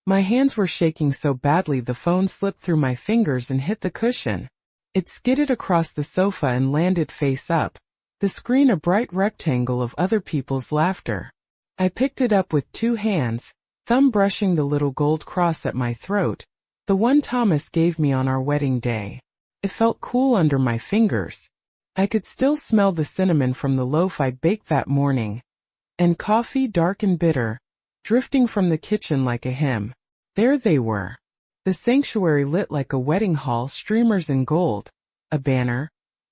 My hands were shaking so badly the phone slipped through my fingers and hit the cushion. It skidded across the sofa and landed face up, the screen a bright rectangle of other people's laughter. I picked it up with 2 hands, thumb brushing the little gold cross at my throat, the one Thomas gave me on our wedding day. It felt cool under my fingers. I could still smell the cinnamon from the loaf I'd baked that morning. And coffee, dark and bitter, drifting from the kitchen like a hymn. There they were. The sanctuary lit like a wedding hall, streamers in gold. A banner.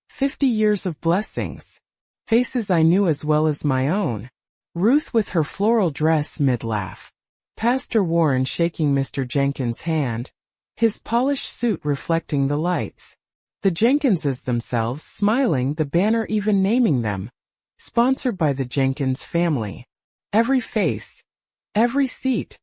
50 years of blessings. Faces I knew as well as my own. Ruth with her floral dress mid-laugh. Pastor Warren shaking Mr. Jenkins' hand, his polished suit reflecting the lights. The Jenkinses themselves smiling, the banner even naming them. Sponsored by the Jenkins family. Every face. Every seat.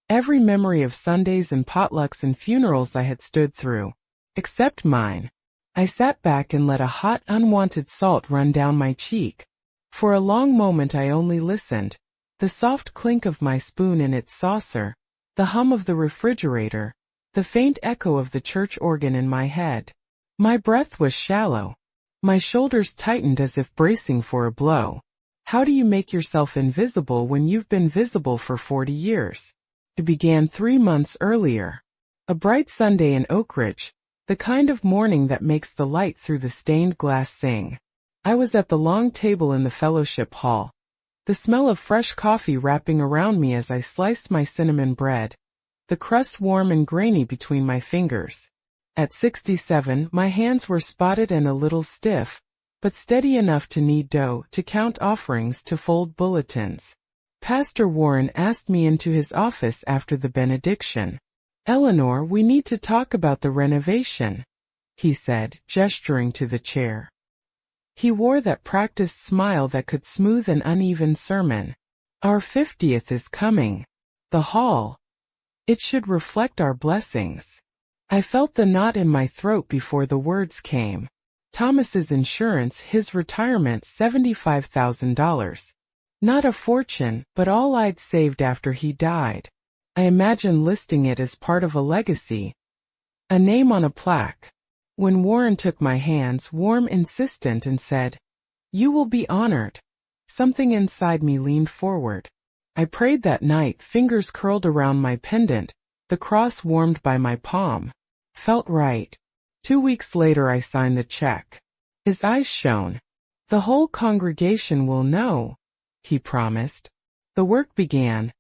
Every memory of Sundays and potlucks and funerals I had stood through. Except mine. I sat back and let a hot, unwanted salt run down my cheek. For a long moment I only listened. The soft clink of my spoon in its saucer, the hum of the refrigerator, the faint echo of the church organ in my head. My breath was shallow. My shoulders tightened as if bracing for a blow. How do you make yourself invisible when you've been visible for 40 years? It began 3 months earlier. A bright Sunday in Oak Ridge, the kind of morning that makes the light through the stained glass sing. I was at the long table in the fellowship hall. The smell of fresh coffee wrapping around me as I sliced my cinnamon bread. The crust warm and grainy between my fingers. At 67, my hands were spotted and a little stiff, but steady enough to knead dough, to count offerings, to fold bulletins. Pastor Warren asked me into his office after the benediction. "Eleanor, we need to talk about the renovation," he said, gesturing to the chair. He wore that practiced smile that could smooth an uneven sermon. "Our 50th is coming. The hall. It should reflect our blessings." I felt the knot in my throat before the words came. Thomas's insurance, his retirement, $75,000. Not a fortune, but all I'd saved after he died. I imagined listing it as part of a legacy. A name on a plaque. When Warren took my hands, warm, insistent, and said, "You will be honored," something inside me leaned forward. I prayed that night, fingers curled around my pendant, the cross warmed by my palm. Felt right. 2 weeks later I signed the check. His eyes shone. "The whole congregation will know," he promised. The work began.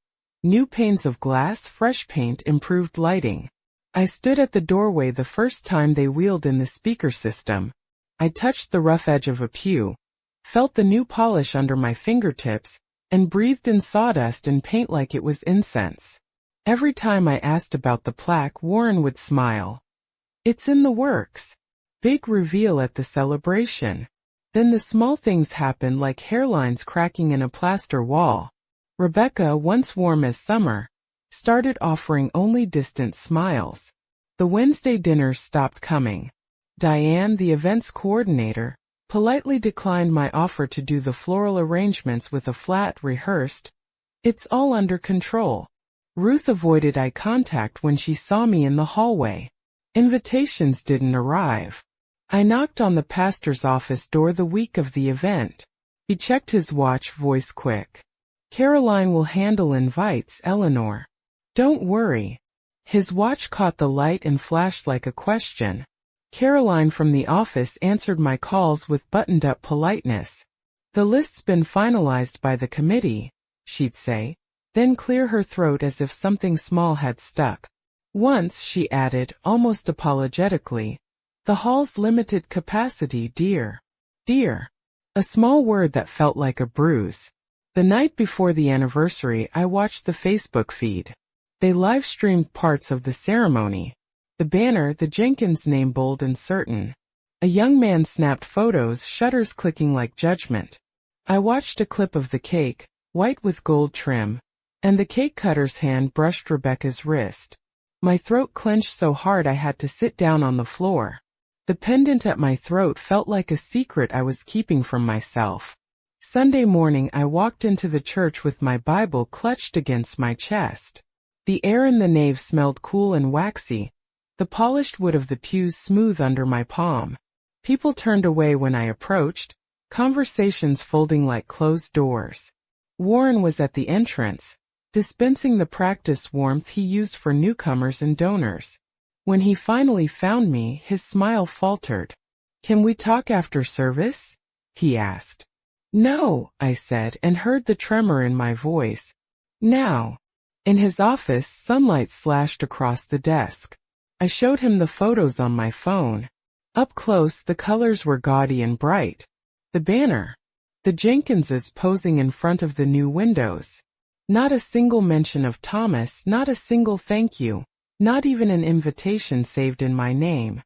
New panes of glass, fresh paint, improved lighting. I stood at the doorway the first time they wheeled in the speaker system. I touched the rough edge of a pew, felt the new polish under my fingertips, and breathed in sawdust and paint like it was incense. Every time I asked about the plaque, Warren would smile. "It's in the works." Big reveal at the celebration. Then the small things happened, like hairlines cracking in a plaster wall. Rebecca, once warm as summer, started offering only distant smiles. The Wednesday dinners stopped coming. Diane, the events coordinator, politely declined my offer to do the floral arrangements with a flat, rehearsed, "It's all under control." Ruth avoided eye contact when she saw me in the hallway. Invitations didn't arrive. I knocked on the pastor's office door the week of the event. He checked his watch, voice quick. "Caroline will handle invites, Eleanor. Don't worry." His watch caught the light and flashed like a question. Caroline from the office answered my calls with buttoned-up politeness. "The list's been finalized by the committee," she'd say, then clear her throat as if something small had stuck. Once she added, almost apologetically, "The hall's limited capacity, dear." Dear. A small word that felt like a bruise. The night before the anniversary, I watched the Facebook feed. They live-streamed parts of the ceremony. The banner, the Jenkins name bold and certain. A young man snapped photos, shutters clicking like judgment. I watched a clip of the cake, white with gold trim, and the cake cutter's hand brushed Rebecca's wrist. My throat clenched so hard I had to sit down on the floor. The pendant at my throat felt like a secret I was keeping from myself. Sunday morning I walked into the church with my Bible clutched against my chest. The air in the nave smelled cool and waxy, the polished wood of the pews smooth under my palm. People turned away when I approached, conversations folding like closed doors. Warren was at the entrance, dispensing the practice warmth he used for newcomers and donors. When he finally found me, his smile faltered. "Can we talk after service?" he asked. "No," I said, and heard the tremor in my voice. "Now." In his office, sunlight slashed across the desk. I showed him the photos on my phone. Up close, the colors were gaudy and bright. The banner. The Jenkinses posing in front of the new windows. Not a single mention of Thomas, not a single thank you, not even an invitation saved in my name.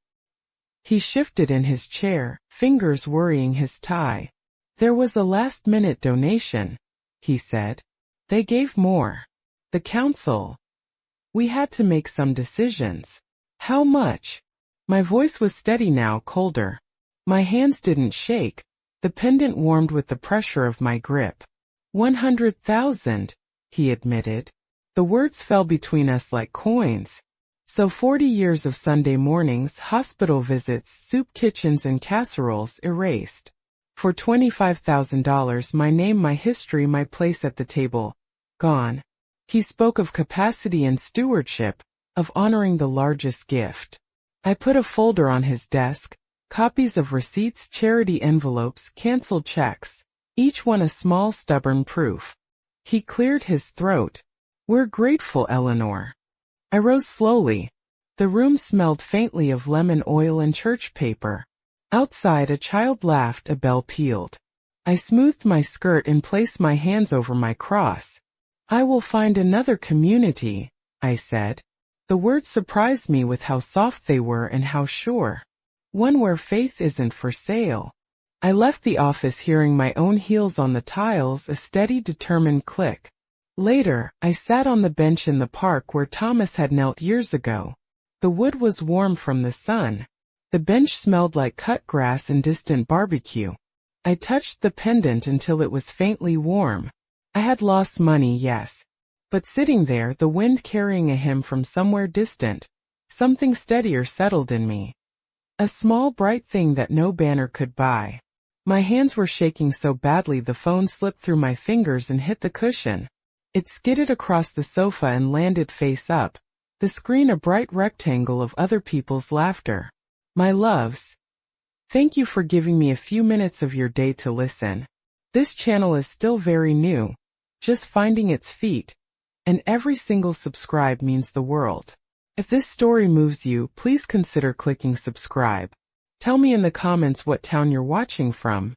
He shifted in his chair, fingers worrying his tie. "There was a last-minute donation," he said. "They gave more. The council. We had to make some decisions." "How much?" My voice was steady now, colder. My hands didn't shake. The pendant warmed with the pressure of my grip. 100,000, he admitted. The words fell between us like coins. So 40 years of Sunday mornings, hospital visits, soup kitchens and casseroles erased. For $25,000, my name, my history, my place at the table, gone. He spoke of capacity and stewardship, of honoring the largest gift. I put a folder on his desk, copies of receipts, charity envelopes, canceled checks, each one a small stubborn proof. He cleared his throat. "We're grateful, Eleanor." I rose slowly. The room smelled faintly of lemon oil and church paper. Outside, a child laughed, a bell pealed. I smoothed my skirt and placed my hands over my cross. "I will find another community," I said. The words surprised me with how soft they were and how sure. "One where faith isn't for sale." I left the office hearing my own heels on the tiles, a steady, determined click. Later, I sat on the bench in the park where Thomas had knelt years ago. The wood was warm from the sun. The bench smelled like cut grass and distant barbecue. I touched the pendant until it was faintly warm. I had lost money, yes. But sitting there, the wind carrying a hymn from somewhere distant, something steadier settled in me. A small bright thing that no banner could buy. My hands were shaking so badly the phone slipped through my fingers and hit the cushion. It skidded across the sofa and landed face up, the screen a bright rectangle of other people's laughter. My loves, thank you for giving me a few minutes of your day to listen. This channel is still very new, just finding its feet, and every single subscribe means the world. If this story moves you, please consider clicking subscribe. Tell me in the comments what town you're watching from.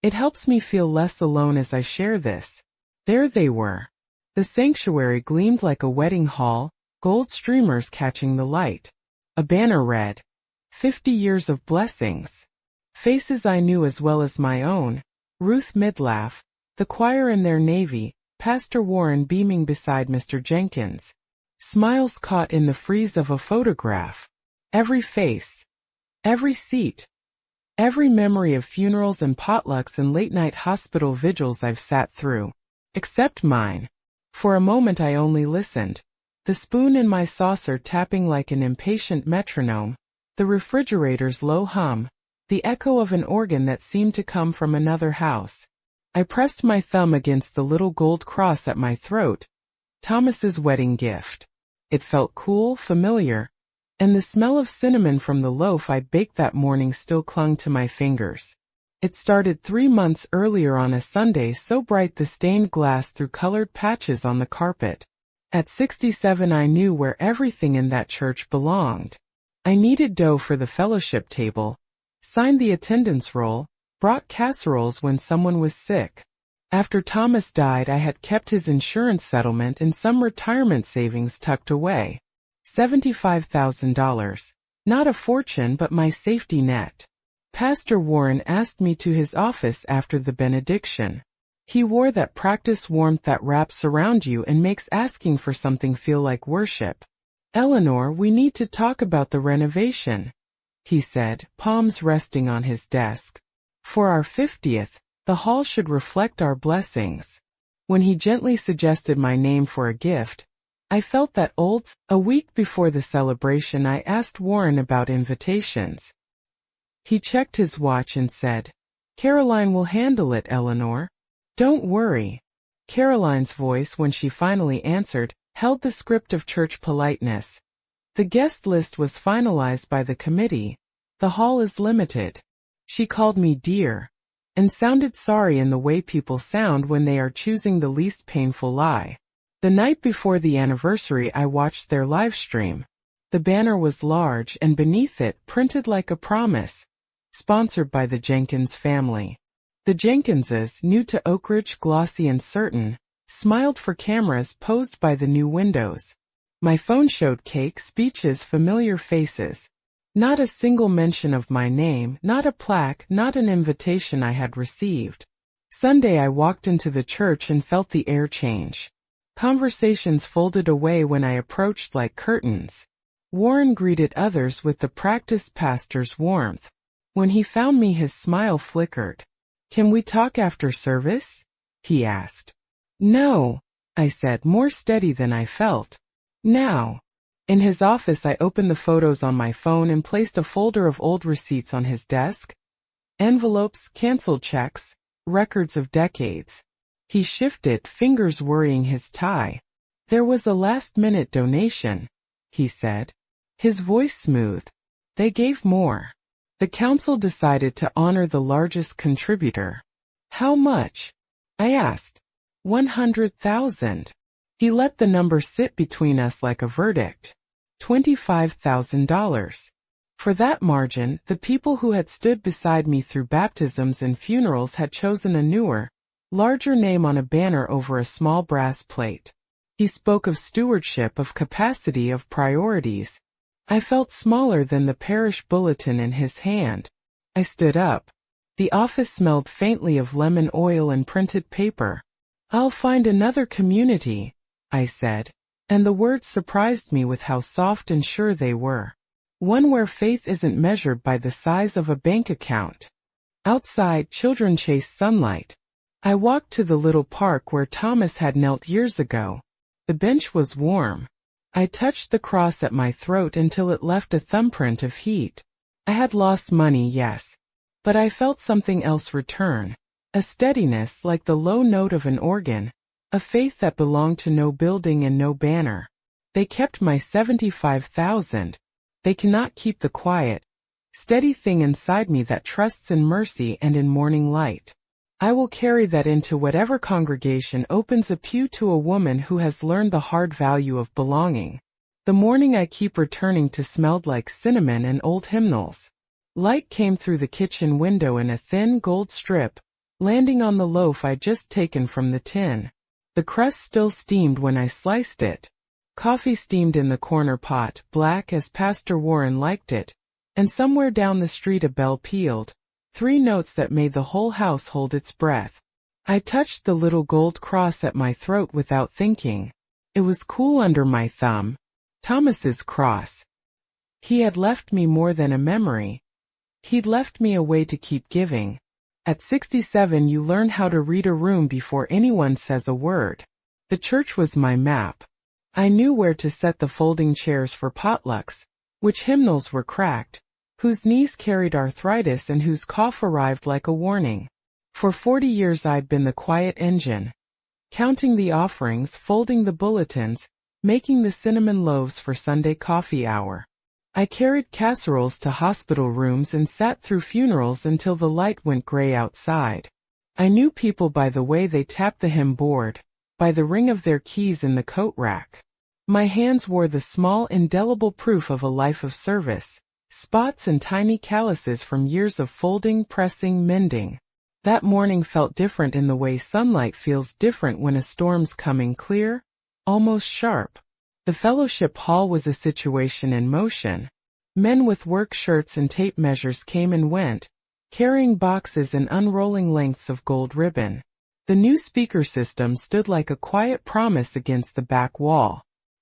It helps me feel less alone as I share this. There they were. The sanctuary gleamed like a wedding hall, gold streamers catching the light. A banner read, 50 years of blessings. Faces I knew as well as my own, Ruth Midlaff, the choir in their navy, Pastor Warren beaming beside Mr. Jenkins. Smiles caught in the frieze of a photograph. Every face. Every seat. Every memory of funerals and potlucks and late-night hospital vigils I've sat through. Except mine. For a moment I only listened. The spoon in my saucer tapping like an impatient metronome. The refrigerator's low hum. The echo of an organ that seemed to come from another house. I pressed my thumb against the little gold cross at my throat. Thomas's wedding gift. It felt cool, familiar, and the smell of cinnamon from the loaf I baked that morning still clung to my fingers. It started 3 months earlier on a Sunday, so bright the stained glass threw colored patches on the carpet. At 67 I knew where everything in that church belonged. I kneaded dough for the fellowship table, signed the attendance roll, brought casseroles when someone was sick. After Thomas died I had kept his insurance settlement and some retirement savings tucked away. $75,000. Not a fortune but my safety net. Pastor Warren asked me to his office after the benediction. He wore that practice warmth that wraps around you and makes asking for something feel like worship. "Eleanor, we need to talk about the renovation," he said, palms resting on his desk. "For our 50th, the hall should reflect our blessings." When he gently suggested my name for a gift, I felt that old. A week before the celebration, I asked Warren about invitations. He checked his watch and said, "Caroline will handle it, Eleanor. Don't worry." Caroline's voice, when she finally answered, held the script of church politeness. "The guest list was finalized by the committee. The hall is limited." She called me dear, and sounded sorry in the way people sound when they are choosing the least painful lie. The night before the anniversary, I watched their live stream. The banner was large, and beneath it, printed like a promise, "Sponsored by the Jenkins family." The Jenkinses, new to Oakridge, glossy and certain, smiled for cameras posed by the new windows. My phone showed cake, speeches, familiar faces. Not a single mention of my name, not a plaque, not an invitation I had received. Sunday I walked into the church and felt the air change. Conversations folded away when I approached like curtains. Warren greeted others with the practiced pastor's warmth. When he found me, his smile flickered. "Can we talk after service?" he asked. "No," I said, more steady than I felt. "Now." In his office, I opened the photos on my phone and placed a folder of old receipts on his desk. Envelopes, canceled checks, records of decades. He shifted, fingers worrying his tie. "There was a last-minute donation," he said, his voice smooth. "They gave more. The council decided to honor the largest contributor." "How much?" I asked. 100,000. He let the number sit between us like a verdict. $25,000. For that margin, the people who had stood beside me through baptisms and funerals had chosen a newer, larger name on a banner over a small brass plate. He spoke of stewardship, of capacity, of priorities. I felt smaller than the parish bulletin in his hand. I stood up. The office smelled faintly of lemon oil and printed paper. "I'll find another community," I said, and the words surprised me with how soft and sure they were. One where faith isn't measured by the size of a bank account. Outside, children chased sunlight. I walked to the little park where Thomas had knelt years ago. The bench was warm. I touched the cross at my throat until it left a thumbprint of heat. I had lost money, yes, but I felt something else return. A steadiness like the low note of an organ, a faith that belonged to no building and no banner. They kept my 75,000. They cannot keep the quiet, steady thing inside me that trusts in mercy and in morning light. I will carry that into whatever congregation opens a pew to a woman who has learned the hard value of belonging. The morning I keep returning to smelled like cinnamon and old hymnals. Light came through the kitchen window in a thin gold strip, landing on the loaf I'd just taken from the tin. The crust still steamed when I sliced it. Coffee steamed in the corner pot, black as Pastor Warren liked it, and somewhere down the street a bell pealed. 3 notes that made the whole house hold its breath. I touched the little gold cross at my throat without thinking. It was cool under my thumb. Thomas's cross. He had left me more than a memory. He'd left me a way to keep giving. At 67 you learn how to read a room before anyone says a word. The church was my map. I knew where to set the folding chairs for potlucks, which hymnals were cracked, whose knees carried arthritis and whose cough arrived like a warning. For 40 years I'd been the quiet engine, counting the offerings, folding the bulletins, making the cinnamon loaves for Sunday coffee hour. I carried casseroles to hospital rooms and sat through funerals until the light went gray outside. I knew people by the way they tapped the hymn board, by the ring of their keys in the coat rack. My hands wore the small, indelible proof of a life of service. Spots and tiny calluses from years of folding, pressing, mending. That morning felt different in the way sunlight feels different when a storm's coming, clear, almost sharp. The fellowship hall was a situation in motion. Men with work shirts and tape measures came and went, carrying boxes and unrolling lengths of gold ribbon. The new speaker system stood like a quiet promise against the back wall.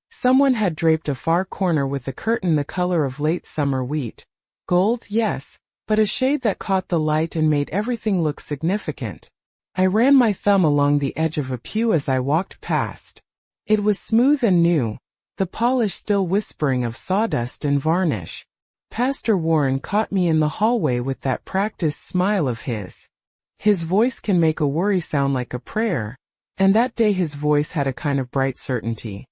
Someone had draped a far corner with a curtain the color of late summer wheat. Gold, yes, but a shade that caught the light and made everything look significant. I ran my thumb along the edge of a pew as I walked past. It was smooth and new, the polish still whispering of sawdust and varnish. Pastor Warren caught me in the hallway with that practiced smile of his. His voice can make a worry sound like a prayer, and that day his voice had a kind of bright certainty.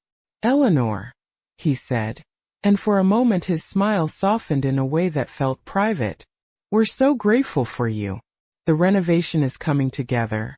"Eleanor," he said, and for a moment his smile softened in a way that felt private. "We're so grateful for you. The renovation is coming together,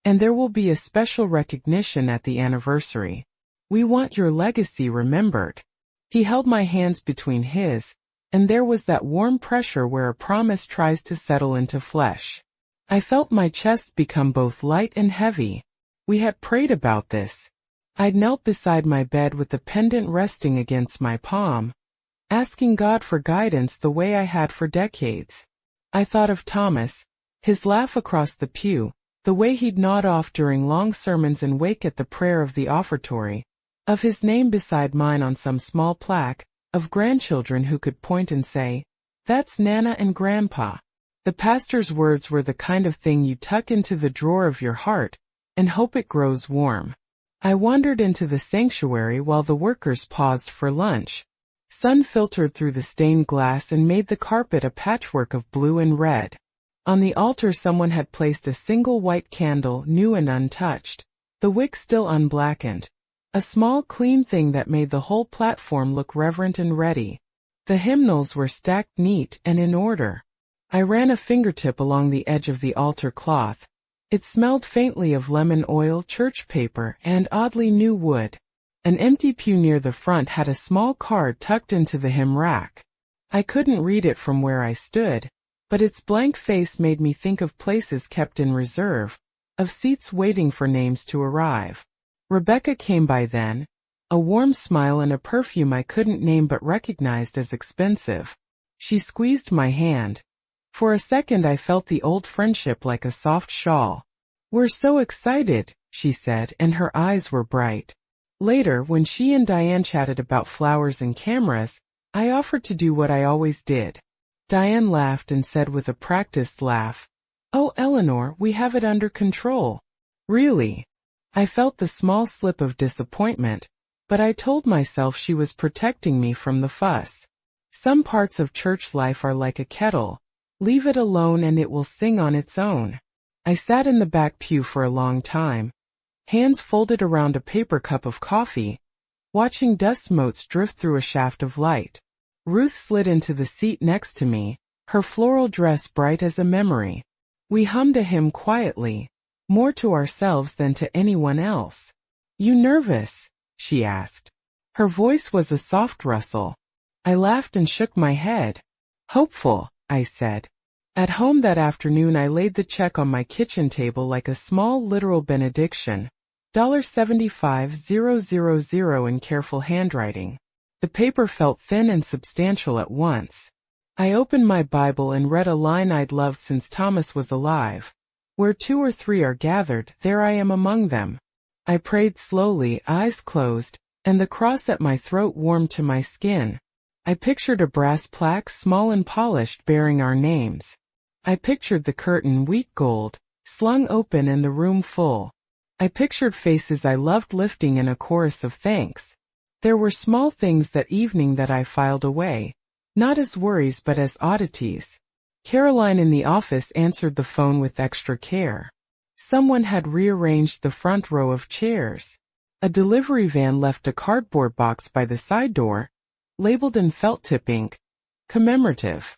and there will be a special recognition at the anniversary. We want your legacy remembered." He held my hands between his, and there was that warm pressure where a promise tries to settle into flesh. I felt my chest become both light and heavy. We had prayed about this. I'd knelt beside my bed with the pendant resting against my palm, asking God for guidance the way I had for decades. I thought of Thomas, his laugh across the pew, the way he'd nod off during long sermons and wake at the prayer of the offertory, of his name beside mine on some small plaque, of grandchildren who could point and say, "That's Nana and Grandpa." The pastor's words were the kind of thing you tuck into the drawer of your heart and hope it grows warm. I wandered into the sanctuary while the workers paused for lunch. Sun filtered through the stained glass and made the carpet a patchwork of blue and red. On the altar someone had placed a single white candle, new and untouched, the wick still unblackened. A small clean thing that made the whole platform look reverent and ready. The hymnals were stacked neat and in order. I ran a fingertip along the edge of the altar cloth. It smelled faintly of lemon oil, church paper, and oddly new wood. An empty pew near the front had a small card tucked into the hymn rack. I couldn't read it from where I stood, but its blank face made me think of places kept in reserve, of seats waiting for names to arrive. Rebecca came by then, a warm smile and a perfume I couldn't name but recognized as expensive. She squeezed my hand. For a second I felt the old friendship like a soft shawl. "We're so excited," she said, and her eyes were bright. Later, when she and Diane chatted about flowers and cameras, I offered to do what I always did. Diane laughed and said with a practiced laugh, "Oh, Eleanor, we have it under control." "Really?" I felt the small slip of disappointment, but I told myself she was protecting me from the fuss. Some parts of church life are like a kettle. Leave it alone and it will sing on its own. I sat in the back pew for a long time, hands folded around a paper cup of coffee, watching dust motes drift through a shaft of light. Ruth slid into the seat next to me, her floral dress bright as a memory. We hummed a hymn quietly, more to ourselves than to anyone else. "You nervous?" she asked. Her voice was a soft rustle. I laughed and shook my head. "Hopeful," I said. At home that afternoon I laid the check on my kitchen table like a small literal benediction. $75,000 in careful handwriting. The paper felt thin and substantial at once. I opened my Bible and read a line I'd loved since Thomas was alive. "Where 2 or 3 are gathered, there I am among them." I prayed slowly, eyes closed, and the cross at my throat warmed to my skin. I pictured a brass plaque, small and polished, bearing our names. I pictured the curtain, wheat gold, slung open and the room full. I pictured faces I loved lifting in a chorus of thanks. There were small things that evening that I filed away, not as worries but as oddities. Caroline in the office answered the phone with extra care. Someone had rearranged the front row of chairs. A delivery van left a cardboard box by the side door, labeled in felt tip ink, "Commemorative."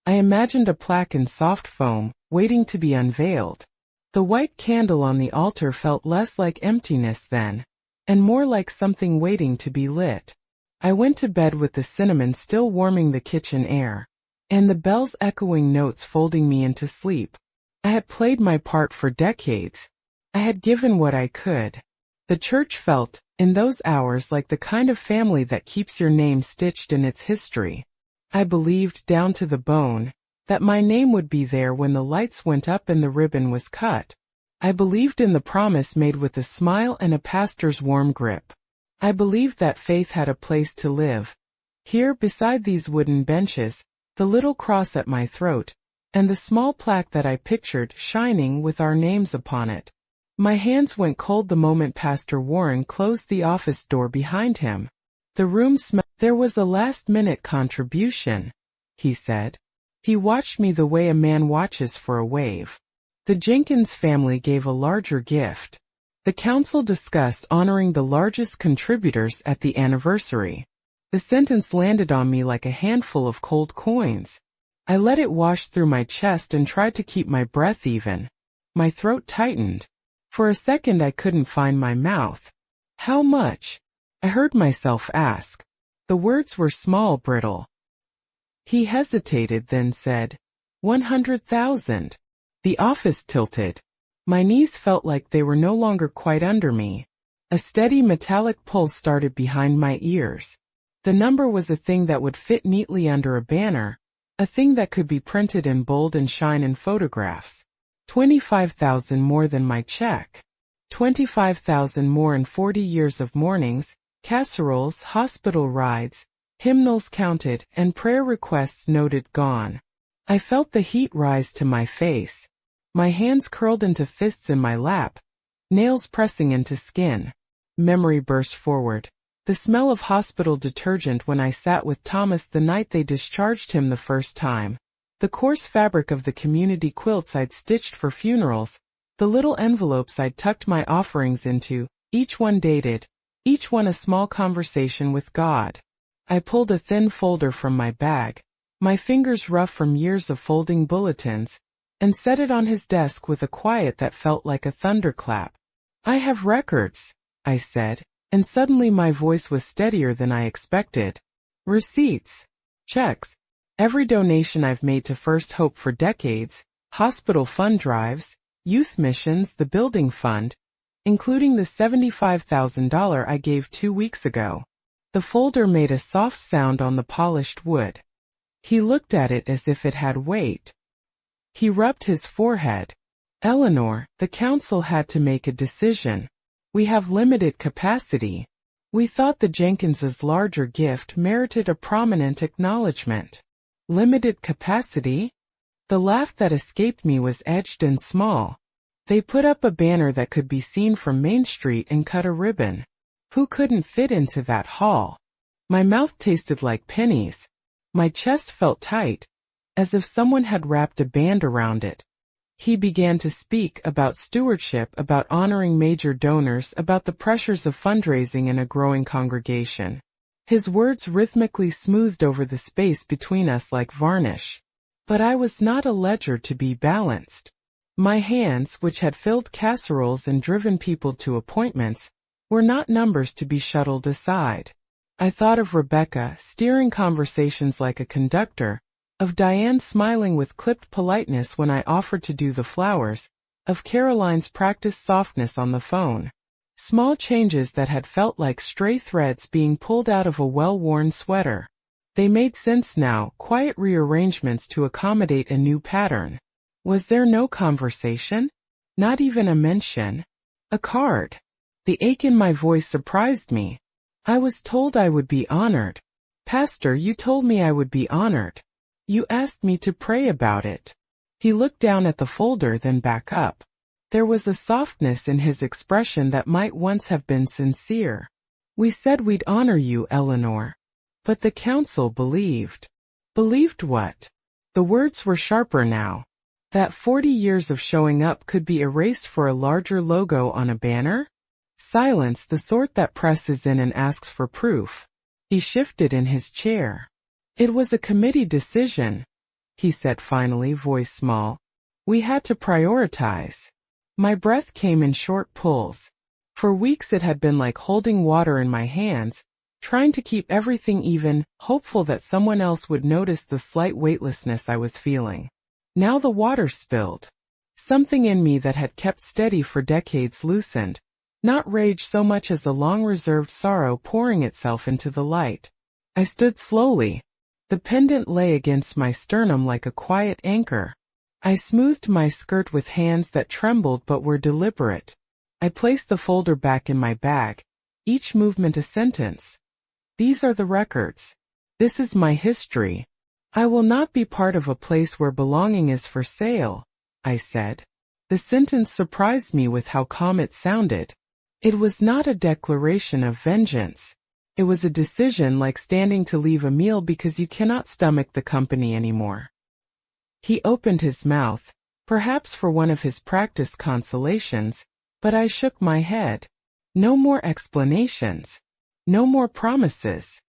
I imagined a plaque in soft foam, waiting to be unveiled. The white candle on the altar felt less like emptiness then, and more like something waiting to be lit. I went to bed with the cinnamon still warming the kitchen air, and the bells echoing notes folding me into sleep. I had played my part for decades. I had given what I could. The church felt, in those hours, like the kind of family that keeps your name stitched in its history. I believed, down to the bone, that my name would be there when the lights went up and the ribbon was cut. I believed in the promise made with a smile and a pastor's warm grip. I believed that faith had a place to live. Here, beside these wooden benches, the little cross at my throat, and the small plaque that I pictured shining with our names upon it. My hands went cold the moment Pastor Warren closed the office door behind him. The room smelled. There was a last-minute contribution, he said. He watched me the way a man watches for a wave. The Jenkins family gave a larger gift. The council discussed honoring the largest contributors at the anniversary. The sentence landed on me like a handful of cold coins. I let it wash through my chest and tried to keep my breath even. My throat tightened. For a second I couldn't find my mouth. How much? I heard myself ask. The words were small, brittle. He hesitated, then said, 100,000. The office tilted. My knees felt like they were no longer quite under me. A steady metallic pulse started behind my ears. The number was a thing that would fit neatly under a banner, a thing that could be printed in bold and shine in photographs. 25,000 more than my check. 25,000 more in 40 years of mornings, casseroles, hospital rides, hymnals counted, and prayer requests noted gone. I felt the heat rise to my face. My hands curled into fists in my lap, nails pressing into skin. Memory burst forward. The smell of hospital detergent when I sat with Thomas the night they discharged him the first time. The coarse fabric of the community quilts I'd stitched for funerals, the little envelopes I'd tucked my offerings into, each one dated, each one a small conversation with God. I pulled a thin folder from my bag, my fingers rough from years of folding bulletins, and set it on his desk with a quiet that felt like a thunderclap. I have records, I said, and suddenly my voice was steadier than I expected. Receipts, checks, every donation I've made to First Hope for decades, hospital fund drives, youth missions, the building fund, including the $75,000 I gave 2 weeks ago. The folder made a soft sound on the polished wood. He looked at it as if it had weight. He rubbed his forehead. Eleanor, the council had to make a decision. We have limited capacity. We thought the Jenkinses' larger gift merited a prominent acknowledgement. Limited capacity? The laugh that escaped me was edged and small. They put up a banner that could be seen from Main Street and cut a ribbon. Who couldn't fit into that hall? My mouth tasted like pennies. My chest felt tight, as if someone had wrapped a band around it. He began to speak about stewardship, about honoring major donors, about the pressures of fundraising in a growing congregation. His words rhythmically smoothed over the space between us like varnish. But I was not a ledger to be balanced. My hands, which had filled casseroles and driven people to appointments, were not numbers to be shuttled aside. I thought of Rebecca steering conversations like a conductor, of Diane smiling with clipped politeness when I offered to do the flowers, of Caroline's practiced softness on the phone. Small changes that had felt like stray threads being pulled out of a well-worn sweater. They made sense now, quiet rearrangements to accommodate a new pattern. Was there no conversation? Not even a mention? A card? The ache in my voice surprised me. I was told I would be honored. Pastor, you told me I would be honored. You asked me to pray about it. He looked down at the folder, then back up. There was a softness in his expression that might once have been sincere. We said we'd honor you, Eleanor. But the council believed. Believed what? The words were sharper now. That 40 years of showing up could be erased for a larger logo on a banner? Silence, the sort that presses in and asks for proof. He shifted in his chair. It was a committee decision, he said finally, voice small. We had to prioritize. My breath came in short pulls. For weeks it had been like holding water in my hands, trying to keep everything even, hopeful that someone else would notice the slight weightlessness I was feeling. Now the water spilled. Something in me that had kept steady for decades loosened. Not rage so much as a long-reserved sorrow pouring itself into the light. I stood slowly. The pendant lay against my sternum like a quiet anchor. I smoothed my skirt with hands that trembled but were deliberate. I placed the folder back in my bag, each movement a sentence. These are the records. This is my history. I will not be part of a place where belonging is for sale, I said. The sentence surprised me with how calm it sounded. It was not a declaration of vengeance. It was a decision like standing to leave a meal because you cannot stomach the company anymore. He opened his mouth, perhaps for one of his practiced consolations, but I shook my head. No more explanations. No more promises.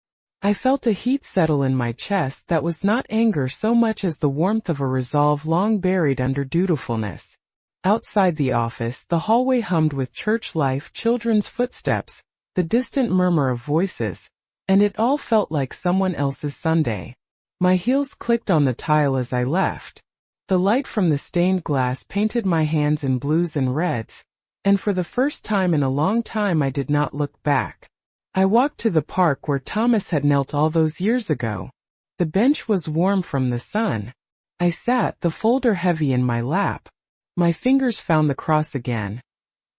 I felt a heat settle in my chest that was not anger so much as the warmth of a resolve long buried under dutifulness. Outside the office, the hallway hummed with church life, children's footsteps, the distant murmur of voices, and it all felt like someone else's Sunday. My heels clicked on the tile as I left. The light from the stained glass painted my hands in blues and reds, and for the first time in a long time I did not look back. I walked to the park where Thomas had knelt all those years ago. The bench was warm from the sun. I sat, the folder heavy in my lap. My fingers found the cross again,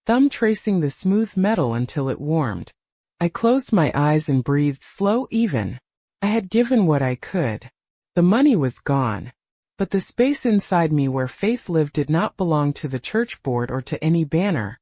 thumb tracing the smooth metal until it warmed. I closed my eyes and breathed slow even. I had given what I could. The money was gone. But the space inside me where faith lived did not belong to the church board or to any banner.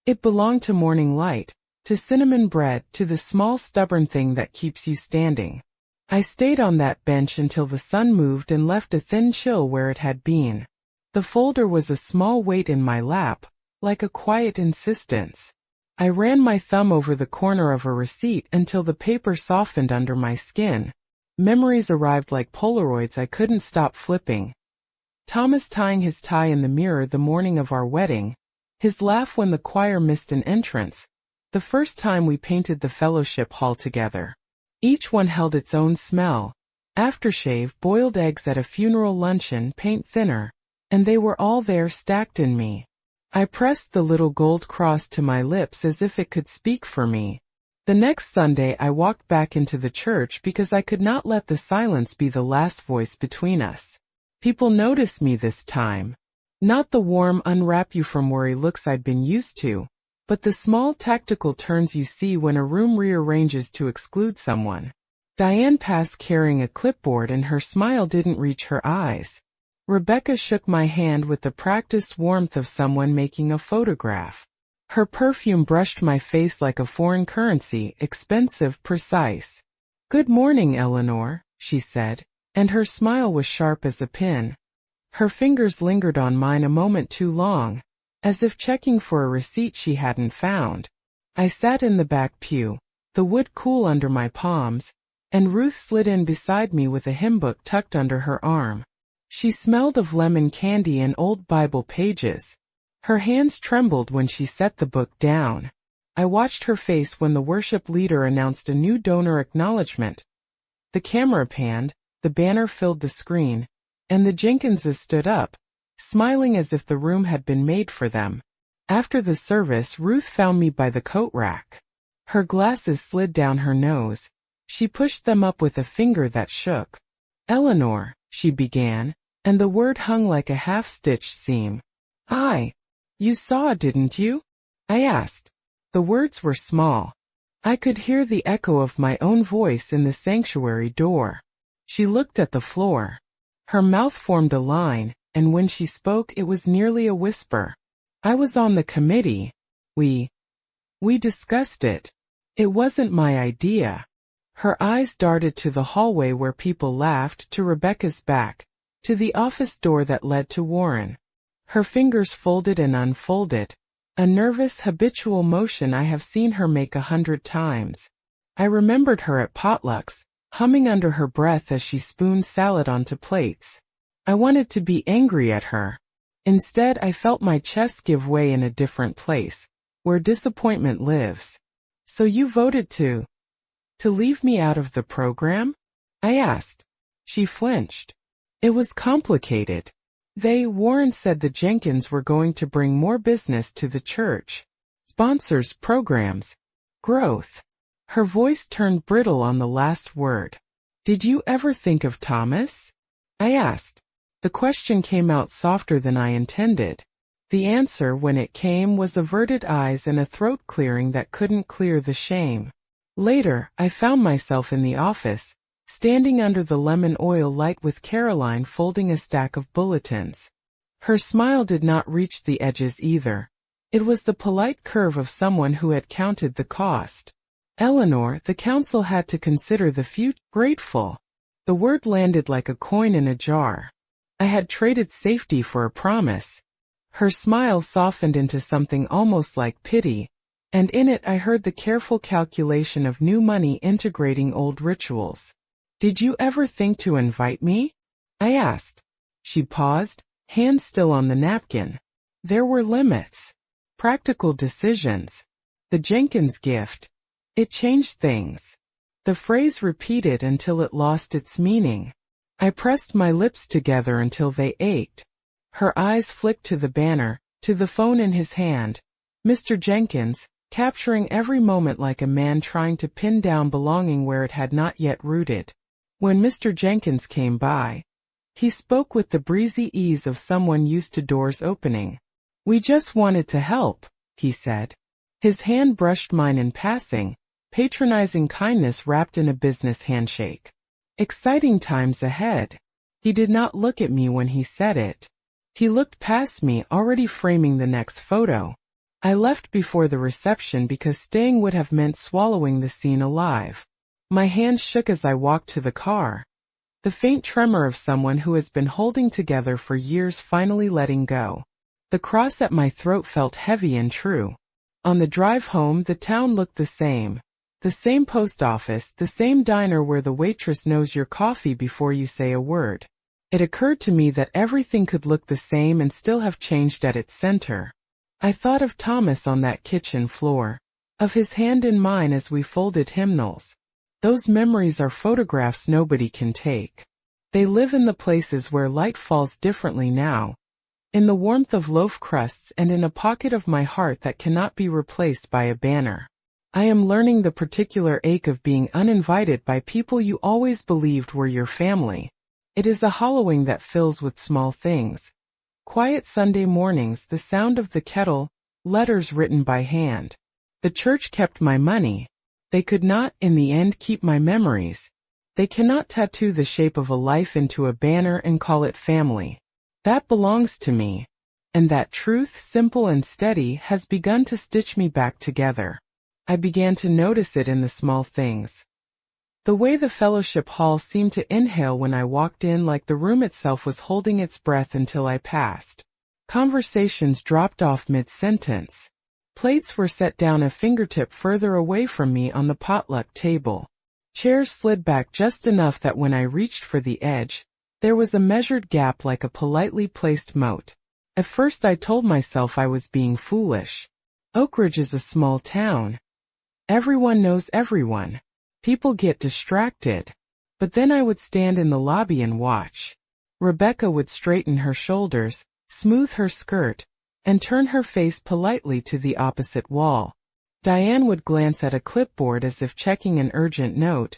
It belonged to morning light, to cinnamon bread, to the small stubborn thing that keeps you standing. I stayed on that bench until the sun moved and left a thin chill where it had been. The folder was a small weight in my lap, like a quiet insistence. I ran my thumb over the corner of a receipt until the paper softened under my skin. Memories arrived like Polaroids I couldn't stop flipping. Thomas tying his tie in the mirror the morning of our wedding, his laugh when the choir missed an entrance, the first time we painted the fellowship hall together. Each one held its own smell. Aftershave, boiled eggs at a funeral luncheon, paint thinner, and they were all there stacked in me. I pressed the little gold cross to my lips as if it could speak for me. The next Sunday I walked back into the church because I could not let the silence be the last voice between us. People noticed me this time. Not the warm unwrap you from worry looks I'd been used to, but the small tactical turns you see when a room rearranges to exclude someone. Diane passed carrying a clipboard and her smile didn't reach her eyes. Rebecca shook my hand with the practiced warmth of someone making a photograph. Her perfume brushed my face like a foreign currency, expensive, precise. "Good morning, Eleanor," she said, and her smile was sharp as a pin. Her fingers lingered on mine a moment too long, as if checking for a receipt she hadn't found. I sat in the back pew, the wood cool under my palms, and Ruth slid in beside me with a hymn book tucked under her arm. She smelled of lemon candy and old Bible pages. Her hands trembled when she set the book down. I watched her face when the worship leader announced a new donor acknowledgement. The camera panned, the banner filled the screen, and the Jenkinses stood up, smiling as if the room had been made for them. After the service, Ruth found me by the coat rack. Her glasses slid down her nose. She pushed them up with a finger that shook. "Eleanor," she began, and the word hung like a half-stitched seam. You saw, didn't you?" I asked. The words were small. I could hear the echo of my own voice in the sanctuary door. She looked at the floor. Her mouth formed a line, and when she spoke it was nearly a whisper. "I was on the committee. We discussed it. It wasn't my idea." Her eyes darted to the hallway where people laughed, to Rebecca's back, to the office door that led to Warren. Her fingers folded and unfolded, a nervous, habitual motion I have seen her make 100 times. I remembered her at potlucks, humming under her breath as she spooned salad onto plates. I wanted to be angry at her. Instead, I felt my chest give way in a different place, where disappointment lives. "So you voted to leave me out of the program?" I asked. She flinched. It was complicated. Warren said the Jenkins were going to bring more business to the church. Sponsors, programs, growth. Her voice turned brittle on the last word. "Did you ever think of Thomas?" I asked. The question came out softer than I intended. The answer, when it came, was averted eyes and a throat clearing that couldn't clear the shame. Later, I found myself in the office, standing under the lemon oil light with Caroline folding a stack of bulletins. Her smile did not reach the edges either. It was the polite curve of someone who had counted the cost. Eleanor, the council had to consider the future. Grateful. The word landed like a coin in a jar. I had traded safety for a promise. Her smile softened into something almost like pity, and in it I heard the careful calculation of new money integrating old rituals. Did you ever think to invite me? I asked. She paused, hand still on the napkin. There were limits. Practical decisions. The Jenkins gift. It changed things. The phrase repeated until it lost its meaning. I pressed my lips together until they ached. Her eyes flicked to the banner, to the phone in his hand. Mr. Jenkins, capturing every moment like a man trying to pin down belonging where it had not yet rooted. When Mr. Jenkins came by, he spoke with the breezy ease of someone used to doors opening. We just wanted to help, he said. His hand brushed mine in passing, patronizing kindness wrapped in a business handshake. Exciting times ahead. He did not look at me when he said it. He looked past me, already framing the next photo. I left before the reception because staying would have meant swallowing the scene alive. My hand shook as I walked to the car. The faint tremor of someone who has been holding together for years finally letting go. The cross at my throat felt heavy and true. On the drive home, the town looked the same. The same post office, the same diner where the waitress knows your coffee before you say a word. It occurred to me that everything could look the same and still have changed at its center. I thought of Thomas on that kitchen floor, of his hand in mine as we folded hymnals. Those memories are photographs nobody can take. They live in the places where light falls differently now, in the warmth of loaf crusts and in a pocket of my heart that cannot be replaced by a banner. I am learning the particular ache of being uninvited by people you always believed were your family. It is a hollowing that fills with small things. Quiet Sunday mornings, the sound of the kettle, letters written by hand. The church kept my money. They could not, in the end, keep my memories. They cannot tattoo the shape of a life into a banner and call it family. That belongs to me. And that truth, simple and steady, has begun to stitch me back together. I began to notice it in the small things. The way the fellowship hall seemed to inhale when I walked in, like the room itself was holding its breath until I passed. Conversations dropped off mid-sentence. Plates were set down a fingertip further away from me on the potluck table. Chairs slid back just enough that when I reached for the edge, there was a measured gap like a politely placed moat. At first I told myself I was being foolish. Oakridge is a small town. Everyone knows everyone. People get distracted. But then I would stand in the lobby and watch. Rebecca would straighten her shoulders, smooth her skirt, and turn her face politely to the opposite wall. Diane would glance at a clipboard as if checking an urgent note,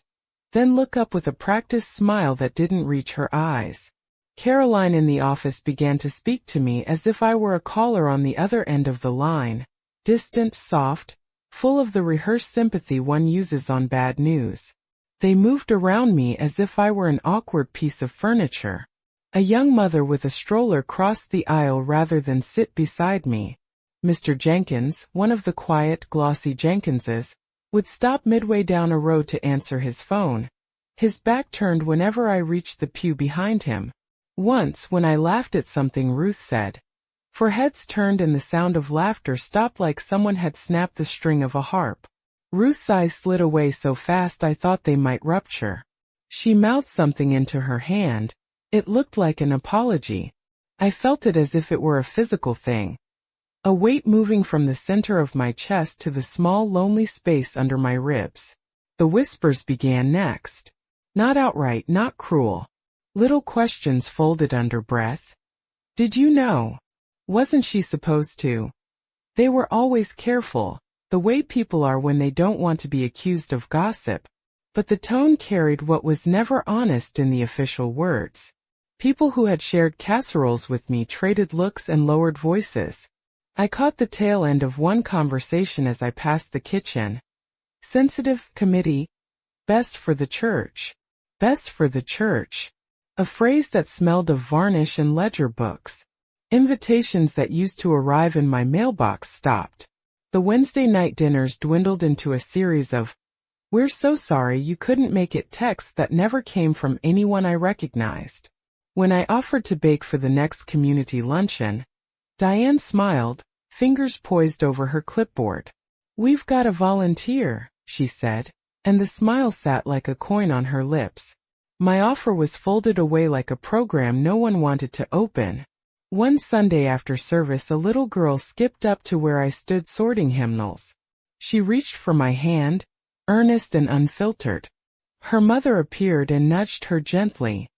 then look up with a practiced smile that didn't reach her eyes. Caroline in the office began to speak to me as if I were a caller on the other end of the line, distant, soft, full of the rehearsed sympathy one uses on bad news. They moved around me as if I were an awkward piece of furniture. A young mother with a stroller crossed the aisle rather than sit beside me. Mr. Jenkins, one of the quiet, glossy Jenkinses, would stop midway down a row to answer his phone. His back turned whenever I reached the pew behind him. Once, when I laughed at something Ruth said, for heads turned and the sound of laughter stopped like someone had snapped the string of a harp. Ruth's eyes slid away so fast I thought they might rupture. She mouthed something into her hand. It looked like an apology. I felt it as if it were a physical thing. A weight moving from the center of my chest to the small lonely space under my ribs. The whispers began next. Not outright, not cruel. Little questions folded under breath. Did you know? Wasn't she supposed to? They were always careful, the way people are when they don't want to be accused of gossip. But the tone carried what was never honest in the official words. People who had shared casseroles with me traded looks and lowered voices. I caught the tail end of one conversation as I passed the kitchen. Sensitive committee. Best for the church. Best for the church. A phrase that smelled of varnish and ledger books. Invitations that used to arrive in my mailbox stopped. The Wednesday night dinners dwindled into a series of, "We're so sorry you couldn't make it" texts that never came from anyone I recognized. When I offered to bake for the next community luncheon, Diane smiled, fingers poised over her clipboard. "We've got a volunteer," she said, and the smile sat like a coin on her lips. My offer was folded away like a program no one wanted to open. One Sunday after service, a little girl skipped up to where I stood sorting hymnals. She reached for my hand, earnest and unfiltered. Her mother appeared and nudged her gently.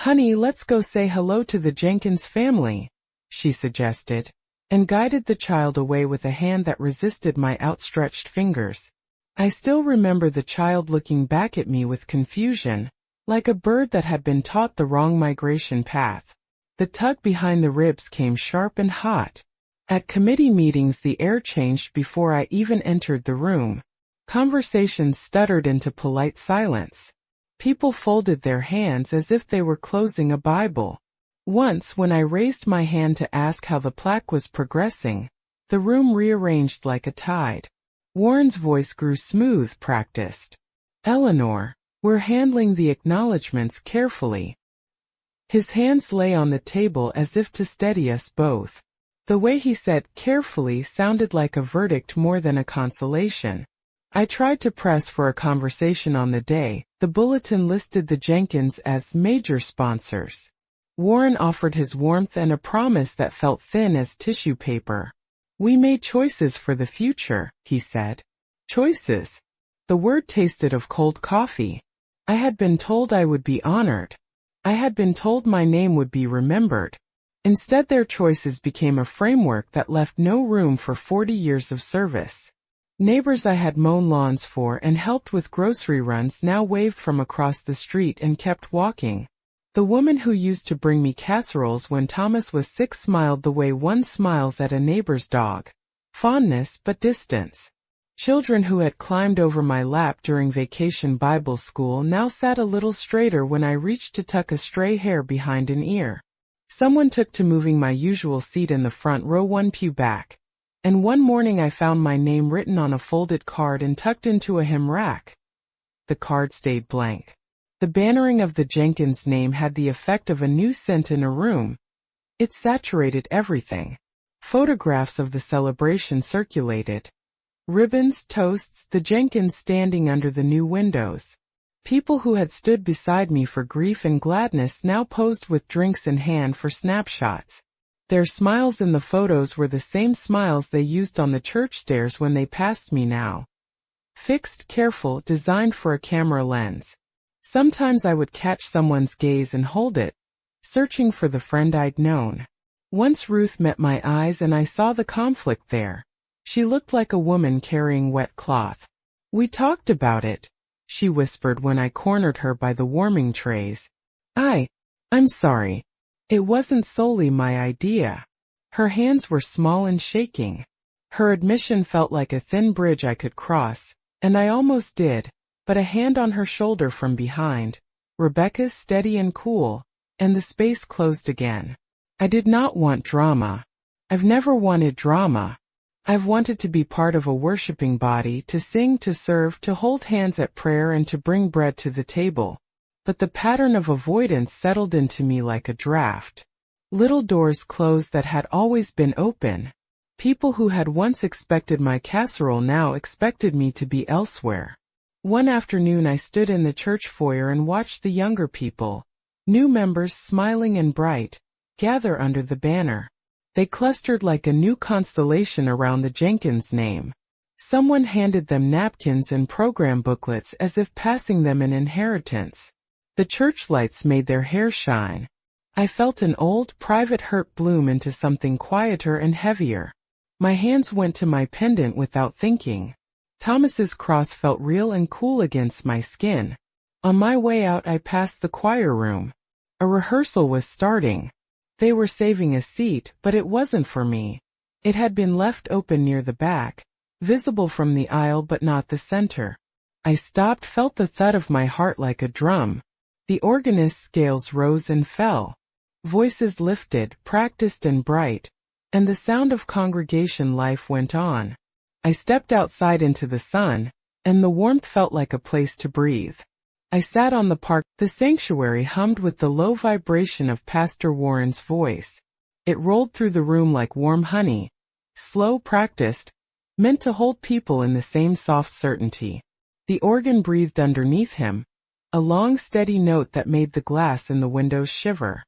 "Honey, let's go say hello to the Jenkins family," she suggested, and guided the child away with a hand that resisted my outstretched fingers. I still remember the child looking back at me with confusion, like a bird that had been taught the wrong migration path. The tug behind the ribs came sharp and hot. At committee meetings, the air changed before I even entered the room. Conversations stuttered into polite silence. People folded their hands as if they were closing a Bible. Once, when I raised my hand to ask how the plaque was progressing, the room rearranged like a tide. Warren's voice grew smooth, practiced. "Eleanor, we're handling the acknowledgments carefully." His hands lay on the table as if to steady us both. The way he said "carefully" sounded like a verdict more than a consolation. I tried to press for a conversation on the day. The bulletin listed the Jenkins as major sponsors. Warren offered his warmth and a promise that felt thin as tissue paper. "We made choices for the future," he said. Choices. The word tasted of cold coffee. I had been told I would be honored. I had been told my name would be remembered. Instead, their choices became a framework that left no room for 40 years of service. Neighbors I had mown lawns for and helped with grocery runs now waved from across the street and kept walking. The woman who used to bring me casseroles when Thomas was 6 smiled the way one smiles at a neighbor's dog. Fondness but distance. Children who had climbed over my lap during vacation Bible school now sat a little straighter when I reached to tuck a stray hair behind an ear. Someone took to moving my usual seat in the front row 1 pew back. And one morning I found my name written on a folded card and tucked into a hymn rack. The card stayed blank. The bannering of the Jenkins name had the effect of a new scent in a room. It saturated everything. Photographs of the celebration circulated. Ribbons, toasts, the Jenkins standing under the new windows. People who had stood beside me for grief and gladness now posed with drinks in hand for snapshots. Their smiles in the photos were the same smiles they used on the church stairs when they passed me now. Fixed, careful, designed for a camera lens. Sometimes I would catch someone's gaze and hold it, searching for the friend I'd known. Once Ruth met my eyes and I saw the conflict there. She looked like a woman carrying wet cloth. "We talked about it," she whispered when I cornered her by the warming trays. I'm sorry. It wasn't solely my idea." Her hands were small and shaking. Her admission felt like a thin bridge I could cross, and I almost did, but a hand on her shoulder from behind, Rebecca's steady and cool, and the space closed again. I did not want drama. I've never wanted drama. I've wanted to be part of a worshiping body, to sing, to serve, to hold hands at prayer, and to bring bread to the table. But the pattern of avoidance settled into me like a draft. Little doors closed that had always been open. People who had once expected my casserole now expected me to be elsewhere. One afternoon I stood in the church foyer and watched the younger people, new members smiling and bright, gather under the banner. They clustered like a new constellation around the Jenkins name. Someone handed them napkins and program booklets as if passing them an inheritance. The church lights made their hair shine. I felt an old, private hurt bloom into something quieter and heavier. My hands went to my pendant without thinking. Thomas's cross felt real and cool against my skin. On my way out I passed the choir room. A rehearsal was starting. They were saving a seat, but it wasn't for me. It had been left open near the back, visible from the aisle but not the center. I stopped, felt the thud of my heart like a drum. The organist's scales rose and fell. Voices lifted, practiced and bright, and the sound of congregation life went on. I stepped outside into the sun, and the warmth felt like a place to breathe. I sat on the park. The sanctuary hummed with the low vibration of Pastor Warren's voice. It rolled through the room like warm honey, slow, practiced, meant to hold people in the same soft certainty. The organ breathed underneath him, a long steady note that made the glass in the windows shiver.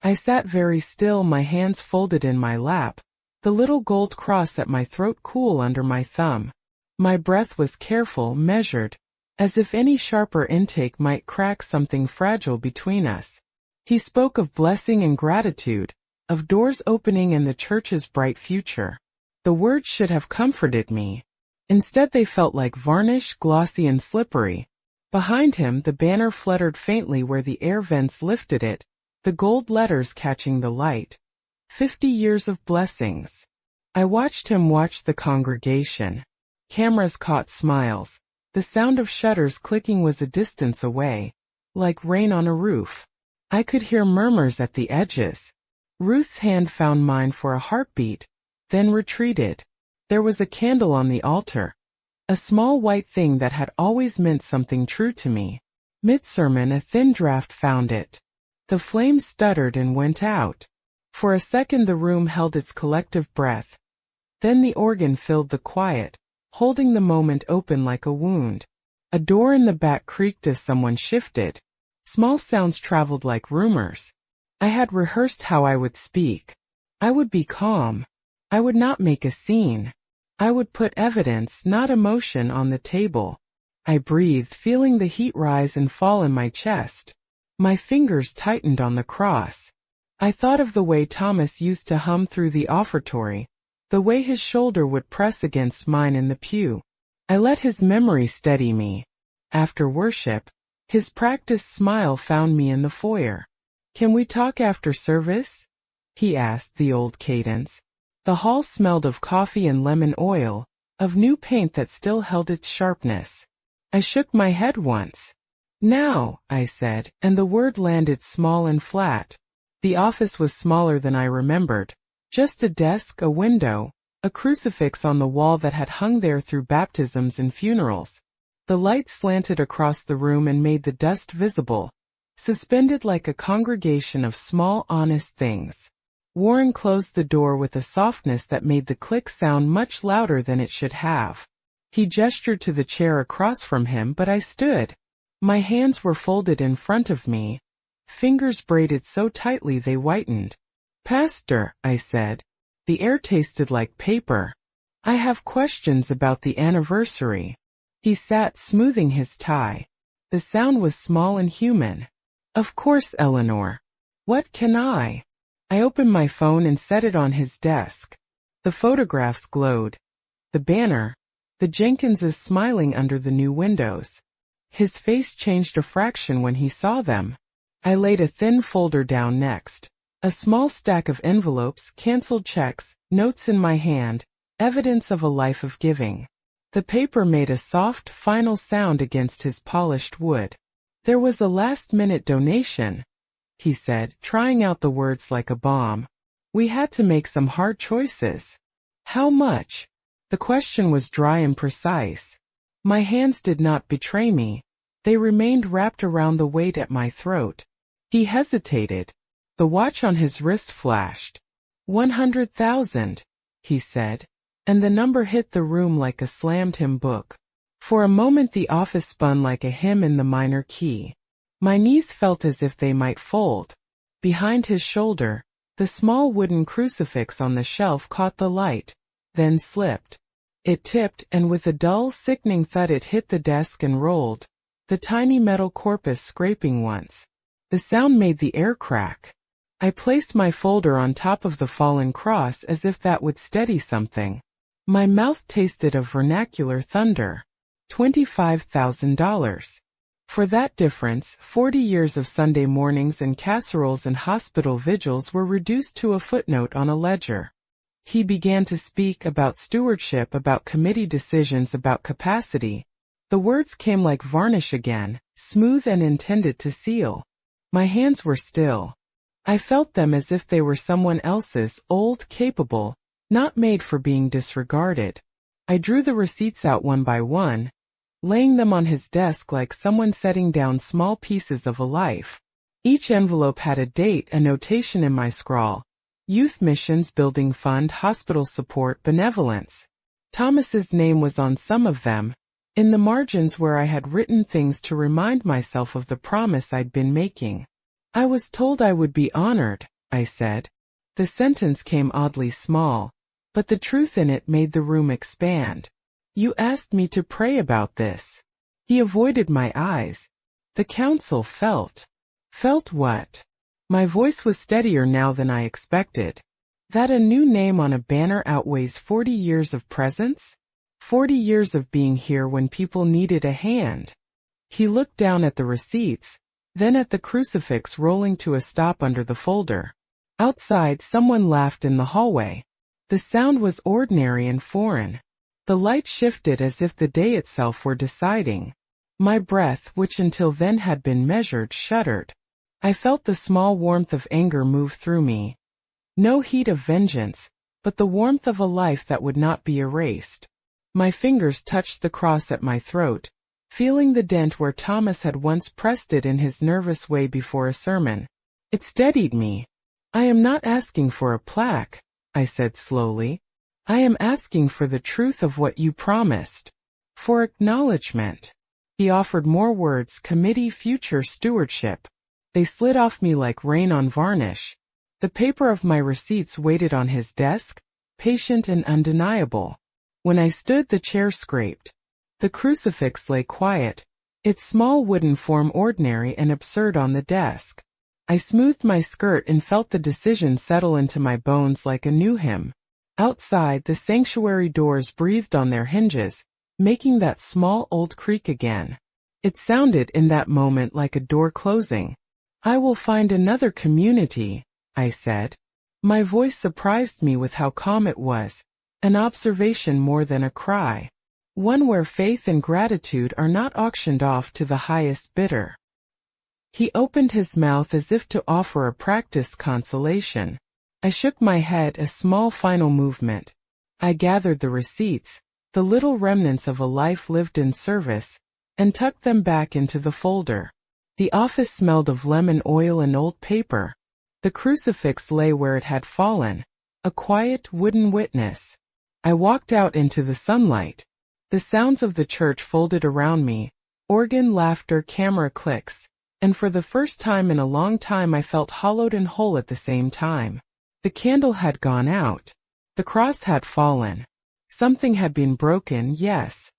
I sat very still, my hands folded in my lap, the little gold cross at my throat cool under my thumb. My breath was careful, measured, as if any sharper intake might crack something fragile between us. He spoke of blessing and gratitude, of doors opening and the church's bright future. The words should have comforted me. Instead they felt like varnish, glossy and slippery. Behind him the banner fluttered faintly where the air vents lifted it, the gold letters catching the light. 50 years of blessings. I watched him watch the congregation. Cameras caught smiles. The sound of shutters clicking was a distance away, like rain on a roof. I could hear murmurs at the edges. Ruth's hand found mine for a heartbeat, then retreated. There was a candle on the altar, a small white thing that had always meant something true to me. Mid-sermon a thin draft found it. The flame stuttered and went out. For a second the room held its collective breath. Then the organ filled the quiet, holding the moment open like a wound. A door in the back creaked as someone shifted. Small sounds traveled like rumors. I had rehearsed how I would speak. I would be calm. I would not make a scene. I would put evidence, not emotion, on the table. I breathed, feeling the heat rise and fall in my chest. My fingers tightened on the cross. I thought of the way Thomas used to hum through the offertory, the way his shoulder would press against mine in the pew. I let his memory steady me. After worship, his practiced smile found me in the foyer. "Can we talk after service?" he asked, the old cadence. The hall smelled of coffee and lemon oil, of new paint that still held its sharpness. I shook my head once. "Now," I said, and the word landed small and flat. The office was smaller than I remembered. Just a desk, a window, a crucifix on the wall that had hung there through baptisms and funerals. The light slanted across the room and made the dust visible, suspended like a congregation of small, honest things. Warren closed the door with a softness that made the click sound much louder than it should have. He gestured to the chair across from him, but I stood. My hands were folded in front of me, fingers braided so tightly they whitened. "Pastor," I said. The air tasted like paper. "I have questions about the anniversary." He sat smoothing his tie. The sound was small and human. "Of course, Eleanor. What can I?" I opened my phone and set it on his desk. The photographs glowed. The banner, the Jenkinses smiling under the new windows. His face changed a fraction when he saw them. I laid a thin folder down next. A small stack of envelopes, canceled checks, notes in my hand, evidence of a life of giving. The paper made a soft, final sound against his polished wood. "There was a last-minute donation," he said, trying out the words like a bomb. "We had to make some hard choices." "How much?" The question was dry and precise. My hands did not betray me. They remained wrapped around the weight at my throat. He hesitated. The watch on his wrist flashed. 100,000, he said, and the number hit the room like a slammed hymn book. For a moment the office spun like a hymn in the minor key. My knees felt as if they might fold. Behind his shoulder, the small wooden crucifix on the shelf caught the light, then slipped. It tipped, and with a dull, sickening thud it hit the desk and rolled, the tiny metal corpus scraping once. The sound made the air crack. I placed my folder on top of the fallen cross as if that would steady something. My mouth tasted of vernacular thunder. $25,000. For that difference, 40 years of Sunday mornings and casseroles and hospital vigils were reduced to a footnote on a ledger. He began to speak about stewardship, about committee decisions, about capacity. The words came like varnish again, smooth and intended to seal. My hands were still. I felt them as if they were someone else's, old, capable, not made for being disregarded. I drew the receipts out one by one, laying them on his desk like someone setting down small pieces of a life. Each envelope had a date, a notation in my scrawl. Youth Missions Building Fund, Hospital Support, Benevolence. Thomas's name was on some of them, in the margins where I had written things to remind myself of the promise I'd been making. I was told I would be honored, I said. The sentence came oddly small, but the truth in it made the room expand. You asked me to pray about this. He avoided my eyes. The council felt. Felt what? My voice was steadier now than I expected. That a new name on a banner outweighs 40 years of presence? 40 years of being here when people needed a hand. He looked down at the receipts, then at the crucifix rolling to a stop under the folder. Outside, someone laughed in the hallway. The sound was ordinary and foreign. The light shifted as if the day itself were deciding. My breath, which until then had been measured, shuddered. I felt the small warmth of anger move through me. No heat of vengeance, but the warmth of a life that would not be erased. My fingers touched the cross at my throat, feeling the dent where Thomas had once pressed it in his nervous way before a sermon. It steadied me. I am not asking for a plaque, I said slowly. I am asking for the truth of what you promised. For acknowledgement. He offered more words: committee, future, stewardship. They slid off me like rain on varnish. The paper of my receipts waited on his desk, patient and undeniable. When I stood, the chair scraped. The crucifix lay quiet, its small wooden form ordinary and absurd on the desk. I smoothed my skirt and felt the decision settle into my bones like a new hymn. Outside, the sanctuary doors breathed on their hinges, making that small old creak again. It sounded in that moment like a door closing. I will find another community, I said. My voice surprised me with how calm it was, an observation more than a cry. One where faith and gratitude are not auctioned off to the highest bidder. He opened his mouth as if to offer a practiced consolation. I shook my head, a small final movement. I gathered the receipts, the little remnants of a life lived in service, and tucked them back into the folder. The office smelled of lemon oil and old paper. The crucifix lay where it had fallen, a quiet wooden witness. I walked out into the sunlight. The sounds of the church folded around me, organ, laughter, camera clicks, and for the first time in a long time I felt hollowed and whole at the same time. The candle had gone out. The cross had fallen. Something had been broken, yes.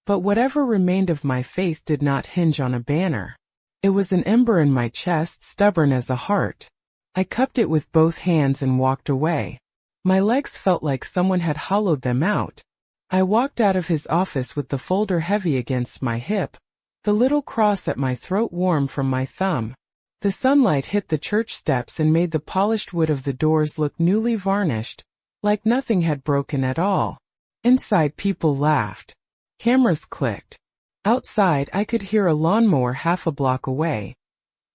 But whatever remained of my faith did not hinge on a banner. It was an ember in my chest, stubborn as a heart. I cupped it with both hands and walked away. My legs felt like someone had hollowed them out. I walked out of his office with the folder heavy against my hip, the little cross at my throat warm from my thumb. The sunlight hit the church steps and made the polished wood of the doors look newly varnished, like nothing had broken at all. Inside, people laughed. Cameras clicked. Outside, I could hear a lawnmower half a block away.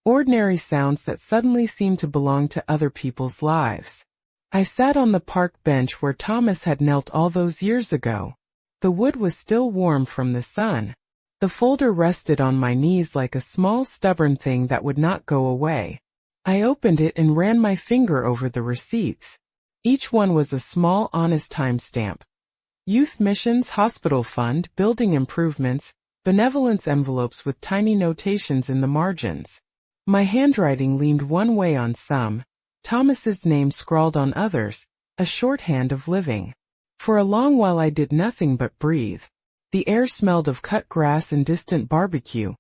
Ordinary sounds that suddenly seemed to belong to other people's lives. I sat on the park bench where Thomas had knelt all those years ago. The wood was still warm from the sun. The folder rested on my knees like a small stubborn thing that would not go away. I opened it and ran my finger over the receipts. Each one was a small, honest timestamp. Youth Missions Hospital Fund, Building Improvements, Benevolence envelopes with tiny notations in the margins. My handwriting leaned one way on some, Thomas's name scrawled on others, a shorthand of living. For a long while I did nothing but breathe. The air smelled of cut grass and distant barbecue.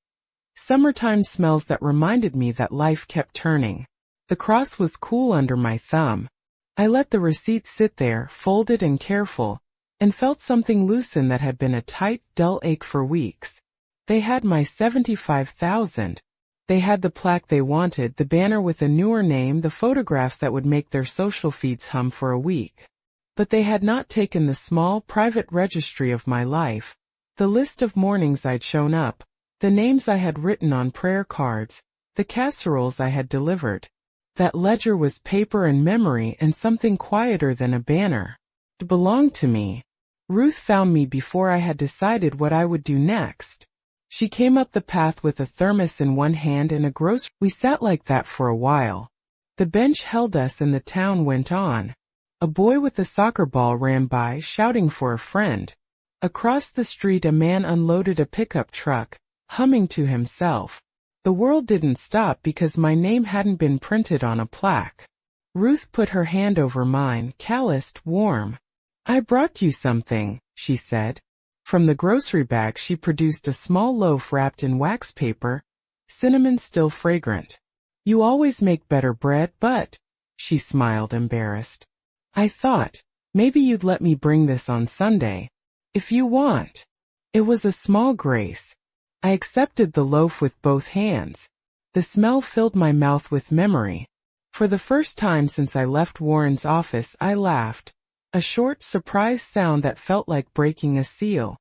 Summertime smells that reminded me that life kept turning. The cross was cool under my thumb. I let the receipt sit there, folded and careful, and felt something loosen that had been a tight, dull ache for weeks. They had my $75,000. They had the plaque they wanted, the banner with a newer name, the photographs that would make their social feeds hum for a week. But they had not taken the small, private registry of my life, the list of mornings I'd shown up, the names I had written on prayer cards, the casseroles I had delivered. That ledger was paper and memory and something quieter than a banner. It belonged to me. Ruth found me before I had decided what I would do next. She came up the path with a thermos in one hand and a grocery. We sat like that for a while. The bench held us and the town went on. A boy with a soccer ball ran by shouting for a friend. Across the street a man unloaded a pickup truck, humming to himself. The world didn't stop because my name hadn't been printed on a plaque. Ruth put her hand over mine, calloused, warm. "I brought you something," she said. From the grocery bag she produced a small loaf wrapped in wax paper, cinnamon still fragrant. "You always make better bread, but," she smiled, embarrassed. "I thought, maybe you'd let me bring this on Sunday. If you want." It was a small grace. I accepted the loaf with both hands. The smell filled my mouth with memory. For the first time since I left Warren's office I laughed. A short, surprised sound that felt like breaking a seal.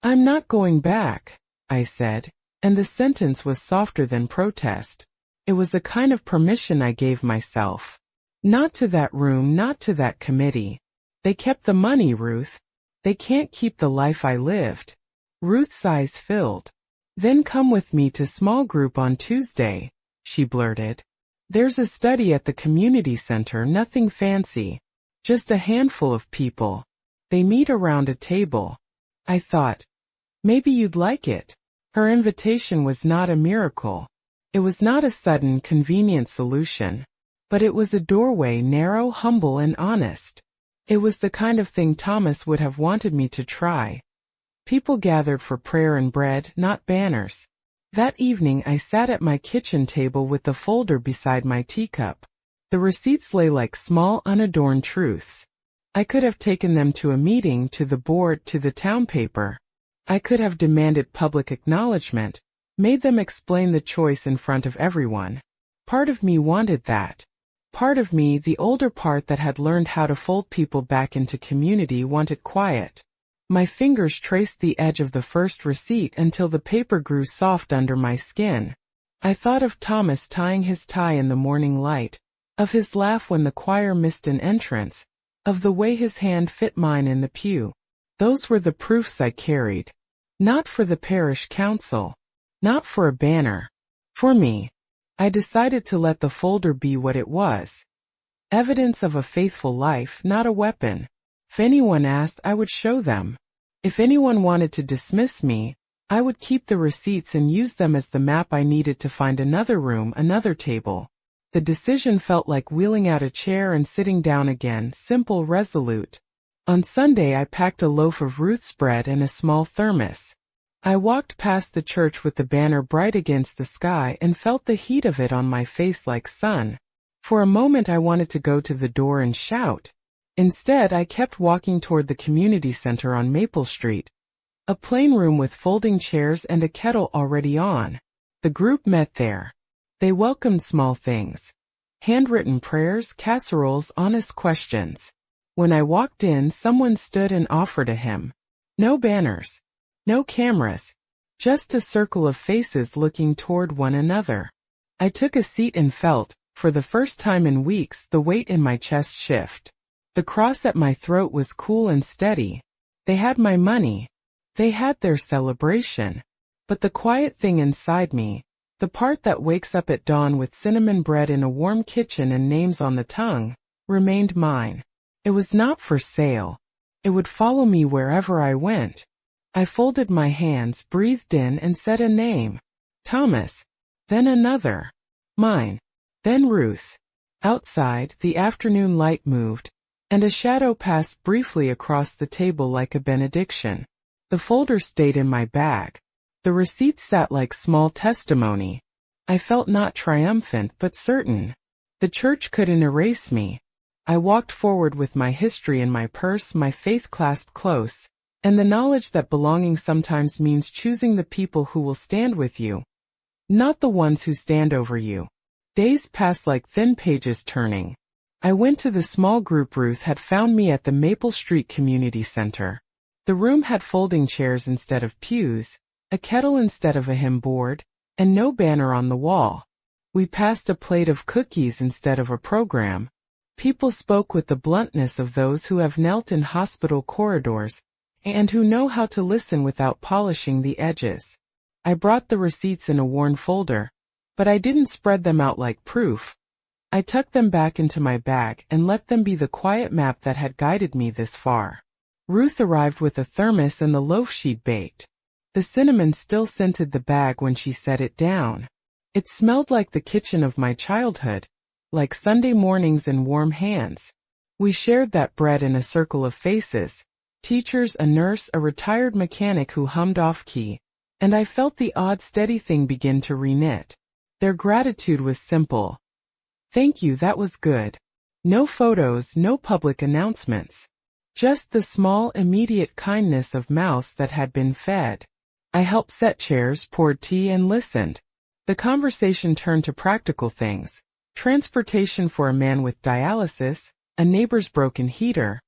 "I'm not going back," I said, and the sentence was softer than protest. It was a kind of permission I gave myself. Not to that room, not to that committee. They kept the money, Ruth. They can't keep the life I lived. Ruth's eyes filled. "Then come with me to small group on Tuesday," she blurted. "There's a study at the community center, nothing fancy. Just a handful of people. They meet around a table." I thought, maybe you'd like it. Her invitation was not a miracle. It was not a sudden, convenient solution. But it was a doorway, narrow, humble, and honest. It was the kind of thing Thomas would have wanted me to try. People gathered for prayer and bread, not banners. That evening I sat at my kitchen table with the folder beside my teacup. The receipts lay like small, unadorned truths. I could have taken them to a meeting, to the board, to the town paper. I could have demanded public acknowledgement, made them explain the choice in front of everyone. Part of me wanted that. Part of me, the older part that had learned how to fold people back into community, wanted quiet. My fingers traced the edge of the first receipt until the paper grew soft under my skin. I thought of Thomas tying his tie in the morning light, of his laugh when the choir missed an entrance, of the way his hand fit mine in the pew. Those were the proofs I carried. Not for the parish council. Not for a banner. For me. I decided to let the folder be what it was. Evidence of a faithful life, not a weapon. If anyone asked, I would show them. If anyone wanted to dismiss me, I would keep the receipts and use them as the map I needed to find another room, another table. The decision felt like wheeling out a chair and sitting down again, simple, resolute. On Sunday I packed a loaf of Ruth's bread and a small thermos. I walked past the church with the banner bright against the sky and felt the heat of it on my face like sun. For a moment I wanted to go to the door and shout. Instead, I kept walking toward the community center on Maple Street. A plain room with folding chairs and a kettle already on. The group met there. They welcomed small things. Handwritten prayers, casseroles, honest questions. When I walked in, someone stood and offered a hymn. No banners. No cameras. Just a circle of faces looking toward one another. I took a seat and felt, for the first time in weeks, the weight in my chest shift. The cross at my throat was cool and steady. They had my money. They had their celebration. But the quiet thing inside me, the part that wakes up at dawn with cinnamon bread in a warm kitchen and names on the tongue, remained mine. It was not for sale. It would follow me wherever I went. I folded my hands, breathed in, and said a name. Thomas. Then another. Mine. Then Ruth's. Outside, the afternoon light moved, and a shadow passed briefly across the table like a benediction. The folder stayed in my bag. The receipts sat like small testimony. I felt not triumphant but certain. The church couldn't erase me. I walked forward with my history in my purse, my faith clasped close, and the knowledge that belonging sometimes means choosing the people who will stand with you, not the ones who stand over you. Days passed like thin pages turning. I went to the small group Ruth had found me at the Maple Street Community Center. The room had folding chairs instead of pews, a kettle instead of a hymn board, and no banner on the wall. We passed a plate of cookies instead of a program. People spoke with the bluntness of those who have knelt in hospital corridors, and who know how to listen without polishing the edges. I brought the receipts in a worn folder, but I didn't spread them out like proof. I tucked them back into my bag and let them be the quiet map that had guided me this far. Ruth arrived with a thermos and the loaf she'd baked. The cinnamon still scented the bag when she set it down. It smelled like the kitchen of my childhood, like Sunday mornings and warm hands. We shared that bread in a circle of faces, teachers, a nurse, a retired mechanic who hummed off-key, and I felt the odd steady thing begin to reknit. Their gratitude was simple. Thank you, that was good. No photos, no public announcements. Just the small, immediate kindness of mouths that had been fed. I helped set chairs, poured tea, and listened. The conversation turned to practical things. Transportation for a man with dialysis, a neighbor's broken heater,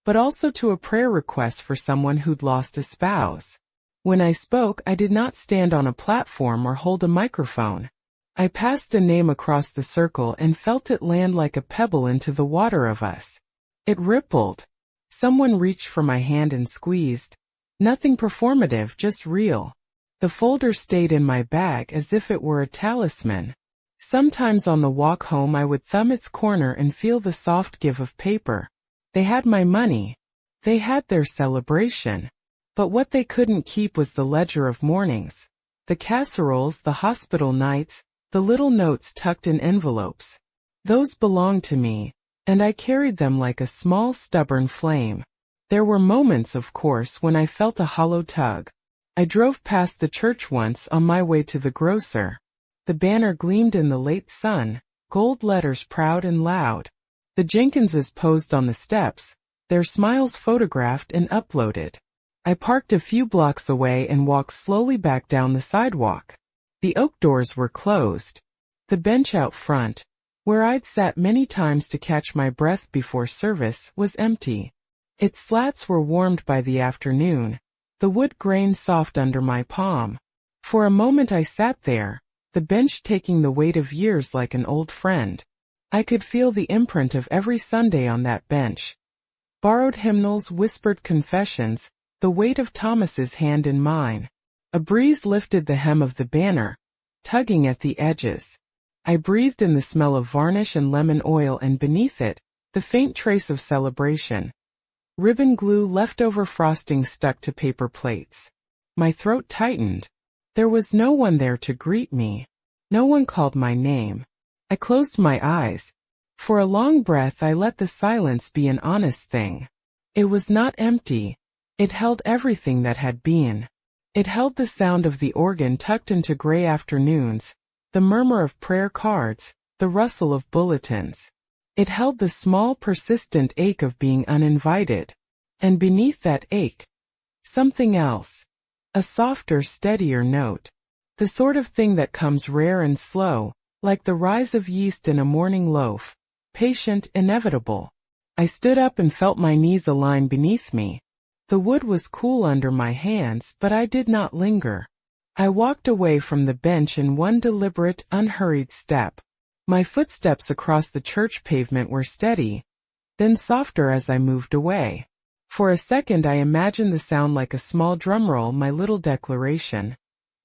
but also to a prayer request for someone who'd lost a spouse. When I spoke, I did not stand on a platform or hold a microphone. I passed a name across the circle and felt it land like a pebble into the water of us. It rippled. Someone reached for my hand and squeezed. Nothing performative, just real. The folder stayed in my bag as if it were a talisman. Sometimes on the walk home I would thumb its corner and feel the soft give of paper. They had my money. They had their celebration. But what they couldn't keep was the ledger of mornings. The casseroles, the hospital nights, the little notes tucked in envelopes. Those belonged to me, and I carried them like a small stubborn flame. There were moments, of course, when I felt a hollow tug. I drove past the church once on my way to the grocer. The banner gleamed in the late sun, gold letters proud and loud. The Jenkinses posed on the steps, their smiles photographed and uploaded. I parked a few blocks away and walked slowly back down the sidewalk. The oak doors were closed. The bench out front, where I'd sat many times to catch my breath before service, was empty. Its slats were warmed by the afternoon, the wood grain soft under my palm. For a moment I sat there, the bench taking the weight of years like an old friend. I could feel the imprint of every Sunday on that bench. Borrowed hymnals, whispered confessions, the weight of Thomas's hand in mine. A breeze lifted the hem of the banner, tugging at the edges. I breathed in the smell of varnish and lemon oil, and beneath it, the faint trace of celebration. Ribbon glue, leftover frosting stuck to paper plates. My throat tightened. There was no one there to greet me. No one called my name. I closed my eyes. For a long breath I let the silence be an honest thing. It was not empty. It held everything that had been. It held the sound of the organ tucked into gray afternoons, the murmur of prayer cards, the rustle of bulletins. It held the small, persistent ache of being uninvited. And beneath that ache, something else. A softer, steadier note. The sort of thing that comes rare and slow, like the rise of yeast in a morning loaf, patient, inevitable. I stood up and felt my knees align beneath me. The wood was cool under my hands, but I did not linger. I walked away from the bench in one deliberate, unhurried step. My footsteps across the church pavement were steady, then softer as I moved away. For a second I imagined the sound like a small drumroll, my little declaration.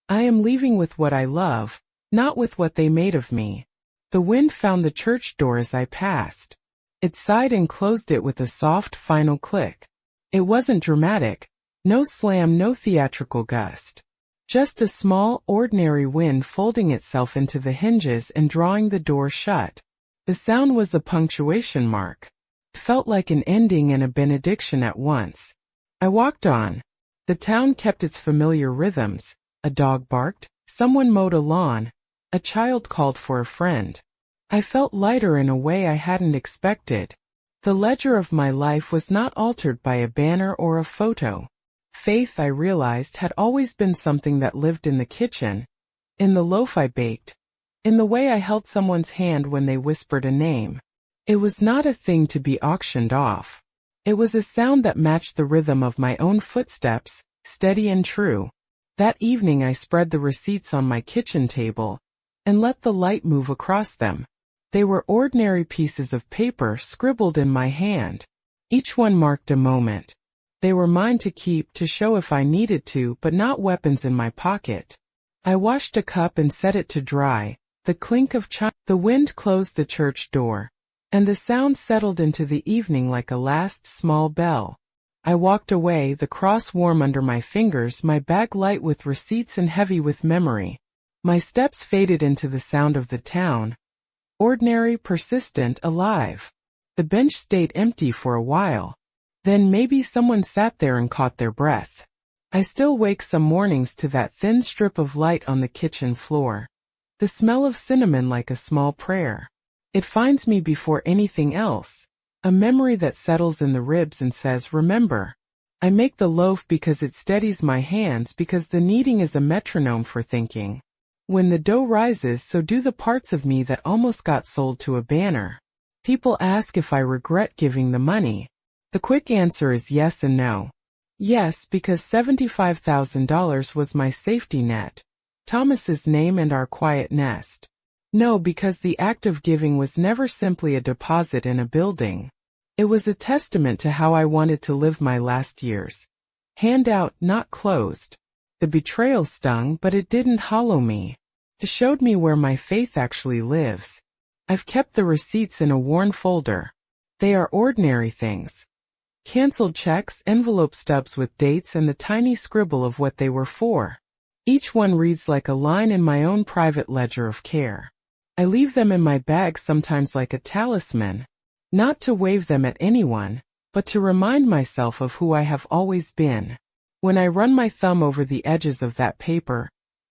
I am leaving with what I love, not with what they made of me. The wind found the church door as I passed. It sighed and closed it with a soft, final click. It wasn't dramatic. No slam, no theatrical gust. Just a small, ordinary wind folding itself into the hinges and drawing the door shut. The sound was a punctuation mark. It felt like an ending and a benediction at once. I walked on. The town kept its familiar rhythms. A dog barked, someone mowed a lawn, a child called for a friend. I felt lighter in a way I hadn't expected. The ledger of my life was not altered by a banner or a photo. Faith, I realized, had always been something that lived in the kitchen, in the loaf I baked, in the way I held someone's hand when they whispered a name. It was not a thing to be auctioned off. It was a sound that matched the rhythm of my own footsteps, steady and true. That evening I spread the receipts on my kitchen table, and let the light move across them. They were ordinary pieces of paper scribbled in my hand. Each one marked a moment. They were mine to keep, to show if I needed to, but not weapons in my pocket. I washed a cup and set it to dry. The clink of chimes, the wind closed the church door, and the sound settled into the evening like a last small bell. I walked away, the cross warm under my fingers, my bag light with receipts and heavy with memory. My steps faded into the sound of the town. Ordinary, persistent, alive. The bench stayed empty for a while. Then maybe someone sat there and caught their breath. I still wake some mornings to that thin strip of light on the kitchen floor. The smell of cinnamon like a small prayer. It finds me before anything else. A memory that settles in the ribs and says, remember. I make the loaf because it steadies my hands, because the kneading is a metronome for thinking. When the dough rises, so do the parts of me that almost got sold to a banner. People ask if I regret giving the money. The quick answer is yes and no. Yes, because $75,000 was my safety net. Thomas's name and our quiet nest. No, because the act of giving was never simply a deposit in a building. It was a testament to how I wanted to live my last years. Hand out, not closed. The betrayal stung, but it didn't hollow me. It showed me where my faith actually lives. I've kept the receipts in a worn folder. They are ordinary things. Canceled checks, envelope stubs with dates and the tiny scribble of what they were for. Each one reads like a line in my own private ledger of care. I leave them in my bag sometimes like a talisman, not to wave them at anyone, but to remind myself of who I have always been. When I run my thumb over the edges of that paper,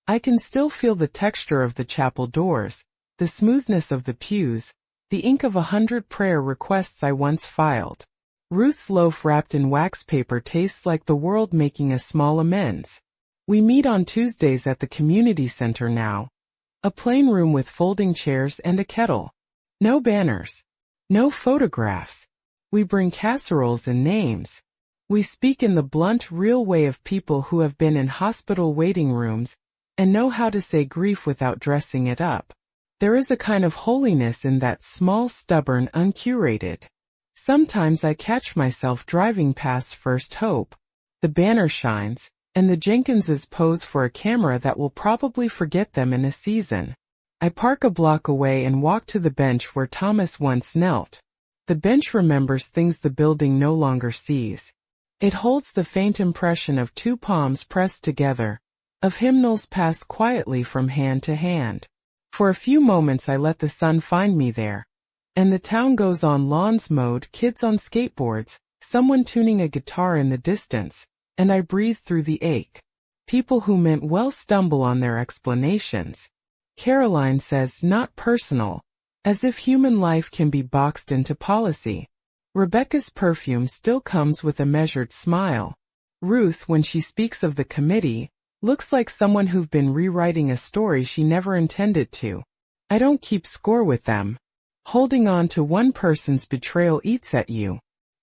I can still feel the texture of the chapel doors, the smoothness of the pews, the ink of 100 prayer requests I once filed. Ruth's loaf wrapped in wax paper tastes like the world making a small amends. We meet on Tuesdays at the community center now. A plain room with folding chairs and a kettle. No banners. No photographs. We bring casseroles and names. We speak in the blunt, real way of people who have been in hospital waiting rooms and know how to say grief without dressing it up. There is a kind of holiness in that small, stubborn, uncurated. Sometimes I catch myself driving past First Hope. The banner shines, and the Jenkinses pose for a camera that will probably forget them in a season. I park a block away and walk to the bench where Thomas once knelt. The bench remembers things the building no longer sees. It holds the faint impression of two palms pressed together, of hymnals passed quietly from hand to hand. For a few moments I let the sun find me there. And the town goes on, lawns mowed, kids on skateboards, someone tuning a guitar in the distance, and I breathe through the ache. People who meant well stumble on their explanations. Caroline says, not personal, as if human life can be boxed into policy. Rebecca's perfume still comes with a measured smile. Ruth, when she speaks of the committee, looks like someone who've been rewriting a story she never intended to. I don't keep score with them. Holding on to one person's betrayal eats at you.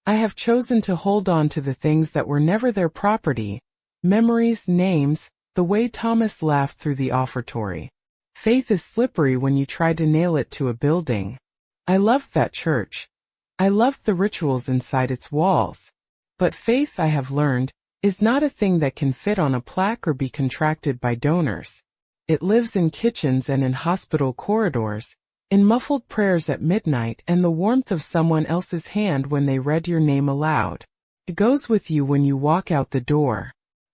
I have chosen to hold on to the things that were never their property. Memories, names, the way Thomas laughed through the offertory. Faith is slippery when you try to nail it to a building. I loved that church. I loved the rituals inside its walls. But faith, I have learned, is not a thing that can fit on a plaque or be contracted by donors. It lives in kitchens and in hospital corridors, in muffled prayers at midnight and the warmth of someone else's hand when they read your name aloud. It goes with you when you walk out the door.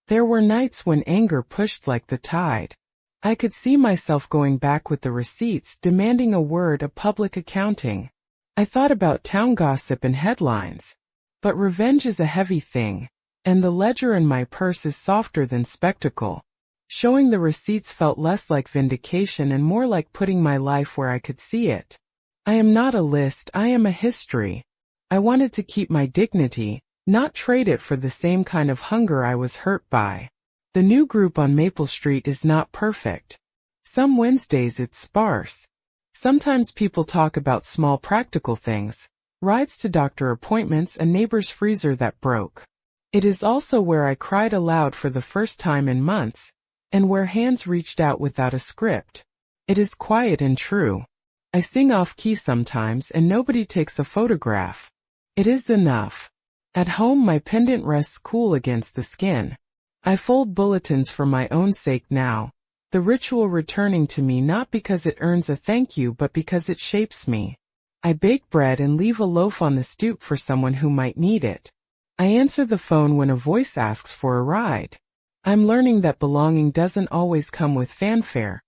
There were nights when anger pushed like the tide. I could see myself going back with the receipts, demanding a word, a public accounting. I thought about town gossip and headlines. But revenge is a heavy thing, and the ledger in my purse is softer than spectacle. Showing the receipts felt less like vindication and more like putting my life where I could see it. I am not a list, I am a history. I wanted to keep my dignity, not trade it for the same kind of hunger I was hurt by. The new group on Maple Street is not perfect. Some Wednesdays it's sparse. Sometimes people talk about small practical things, rides to doctor appointments, a neighbor's freezer that broke. It is also where I cried aloud for the first time in months, and where hands reached out without a script. It is quiet and true. I sing off-key sometimes and nobody takes a photograph. It is enough. At home my pendant rests cool against the skin. I fold bulletins for my own sake now, the ritual returning to me not because it earns a thank you but because it shapes me. I bake bread and leave a loaf on the stoop for someone who might need it. I answer the phone when a voice asks for a ride. I'm learning that belonging doesn't always come with fanfare.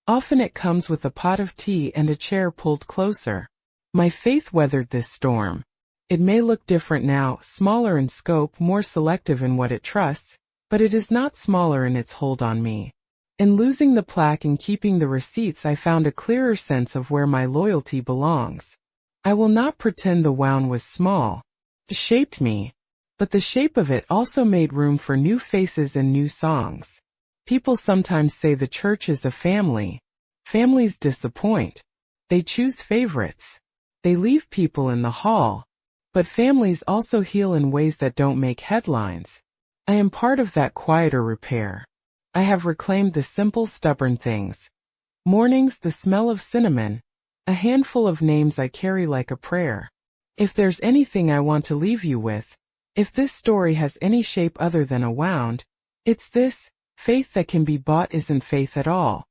Often it comes with a pot of tea and a chair pulled closer. My faith weathered this storm. It may look different now, smaller in scope, more selective in what it trusts, but it is not smaller in its hold on me. In losing the plaque and keeping the receipts, I found a clearer sense of where my loyalty belongs. I will not pretend the wound was small. It shaped me. But the shape of it also made room for new faces and new songs. People sometimes say the church is a family. Families disappoint. They choose favorites. They leave people in the hall. But families also heal in ways that don't make headlines. I am part of that quieter repair. I have reclaimed the simple, stubborn things. Mornings, the smell of cinnamon. A handful of names I carry like a prayer. If there's anything I want to leave you with, if this story has any shape other than a wound, it's this: faith that can be bought isn't faith at all.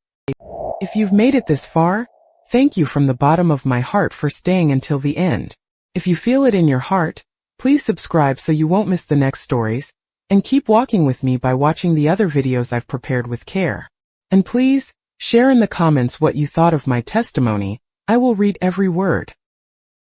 If you've made it this far, thank you from the bottom of my heart for staying until the end. If you feel it in your heart, please subscribe so you won't miss the next stories, and keep walking with me by watching the other videos I've prepared with care. And please, share in the comments what you thought of my testimony. I will read every word.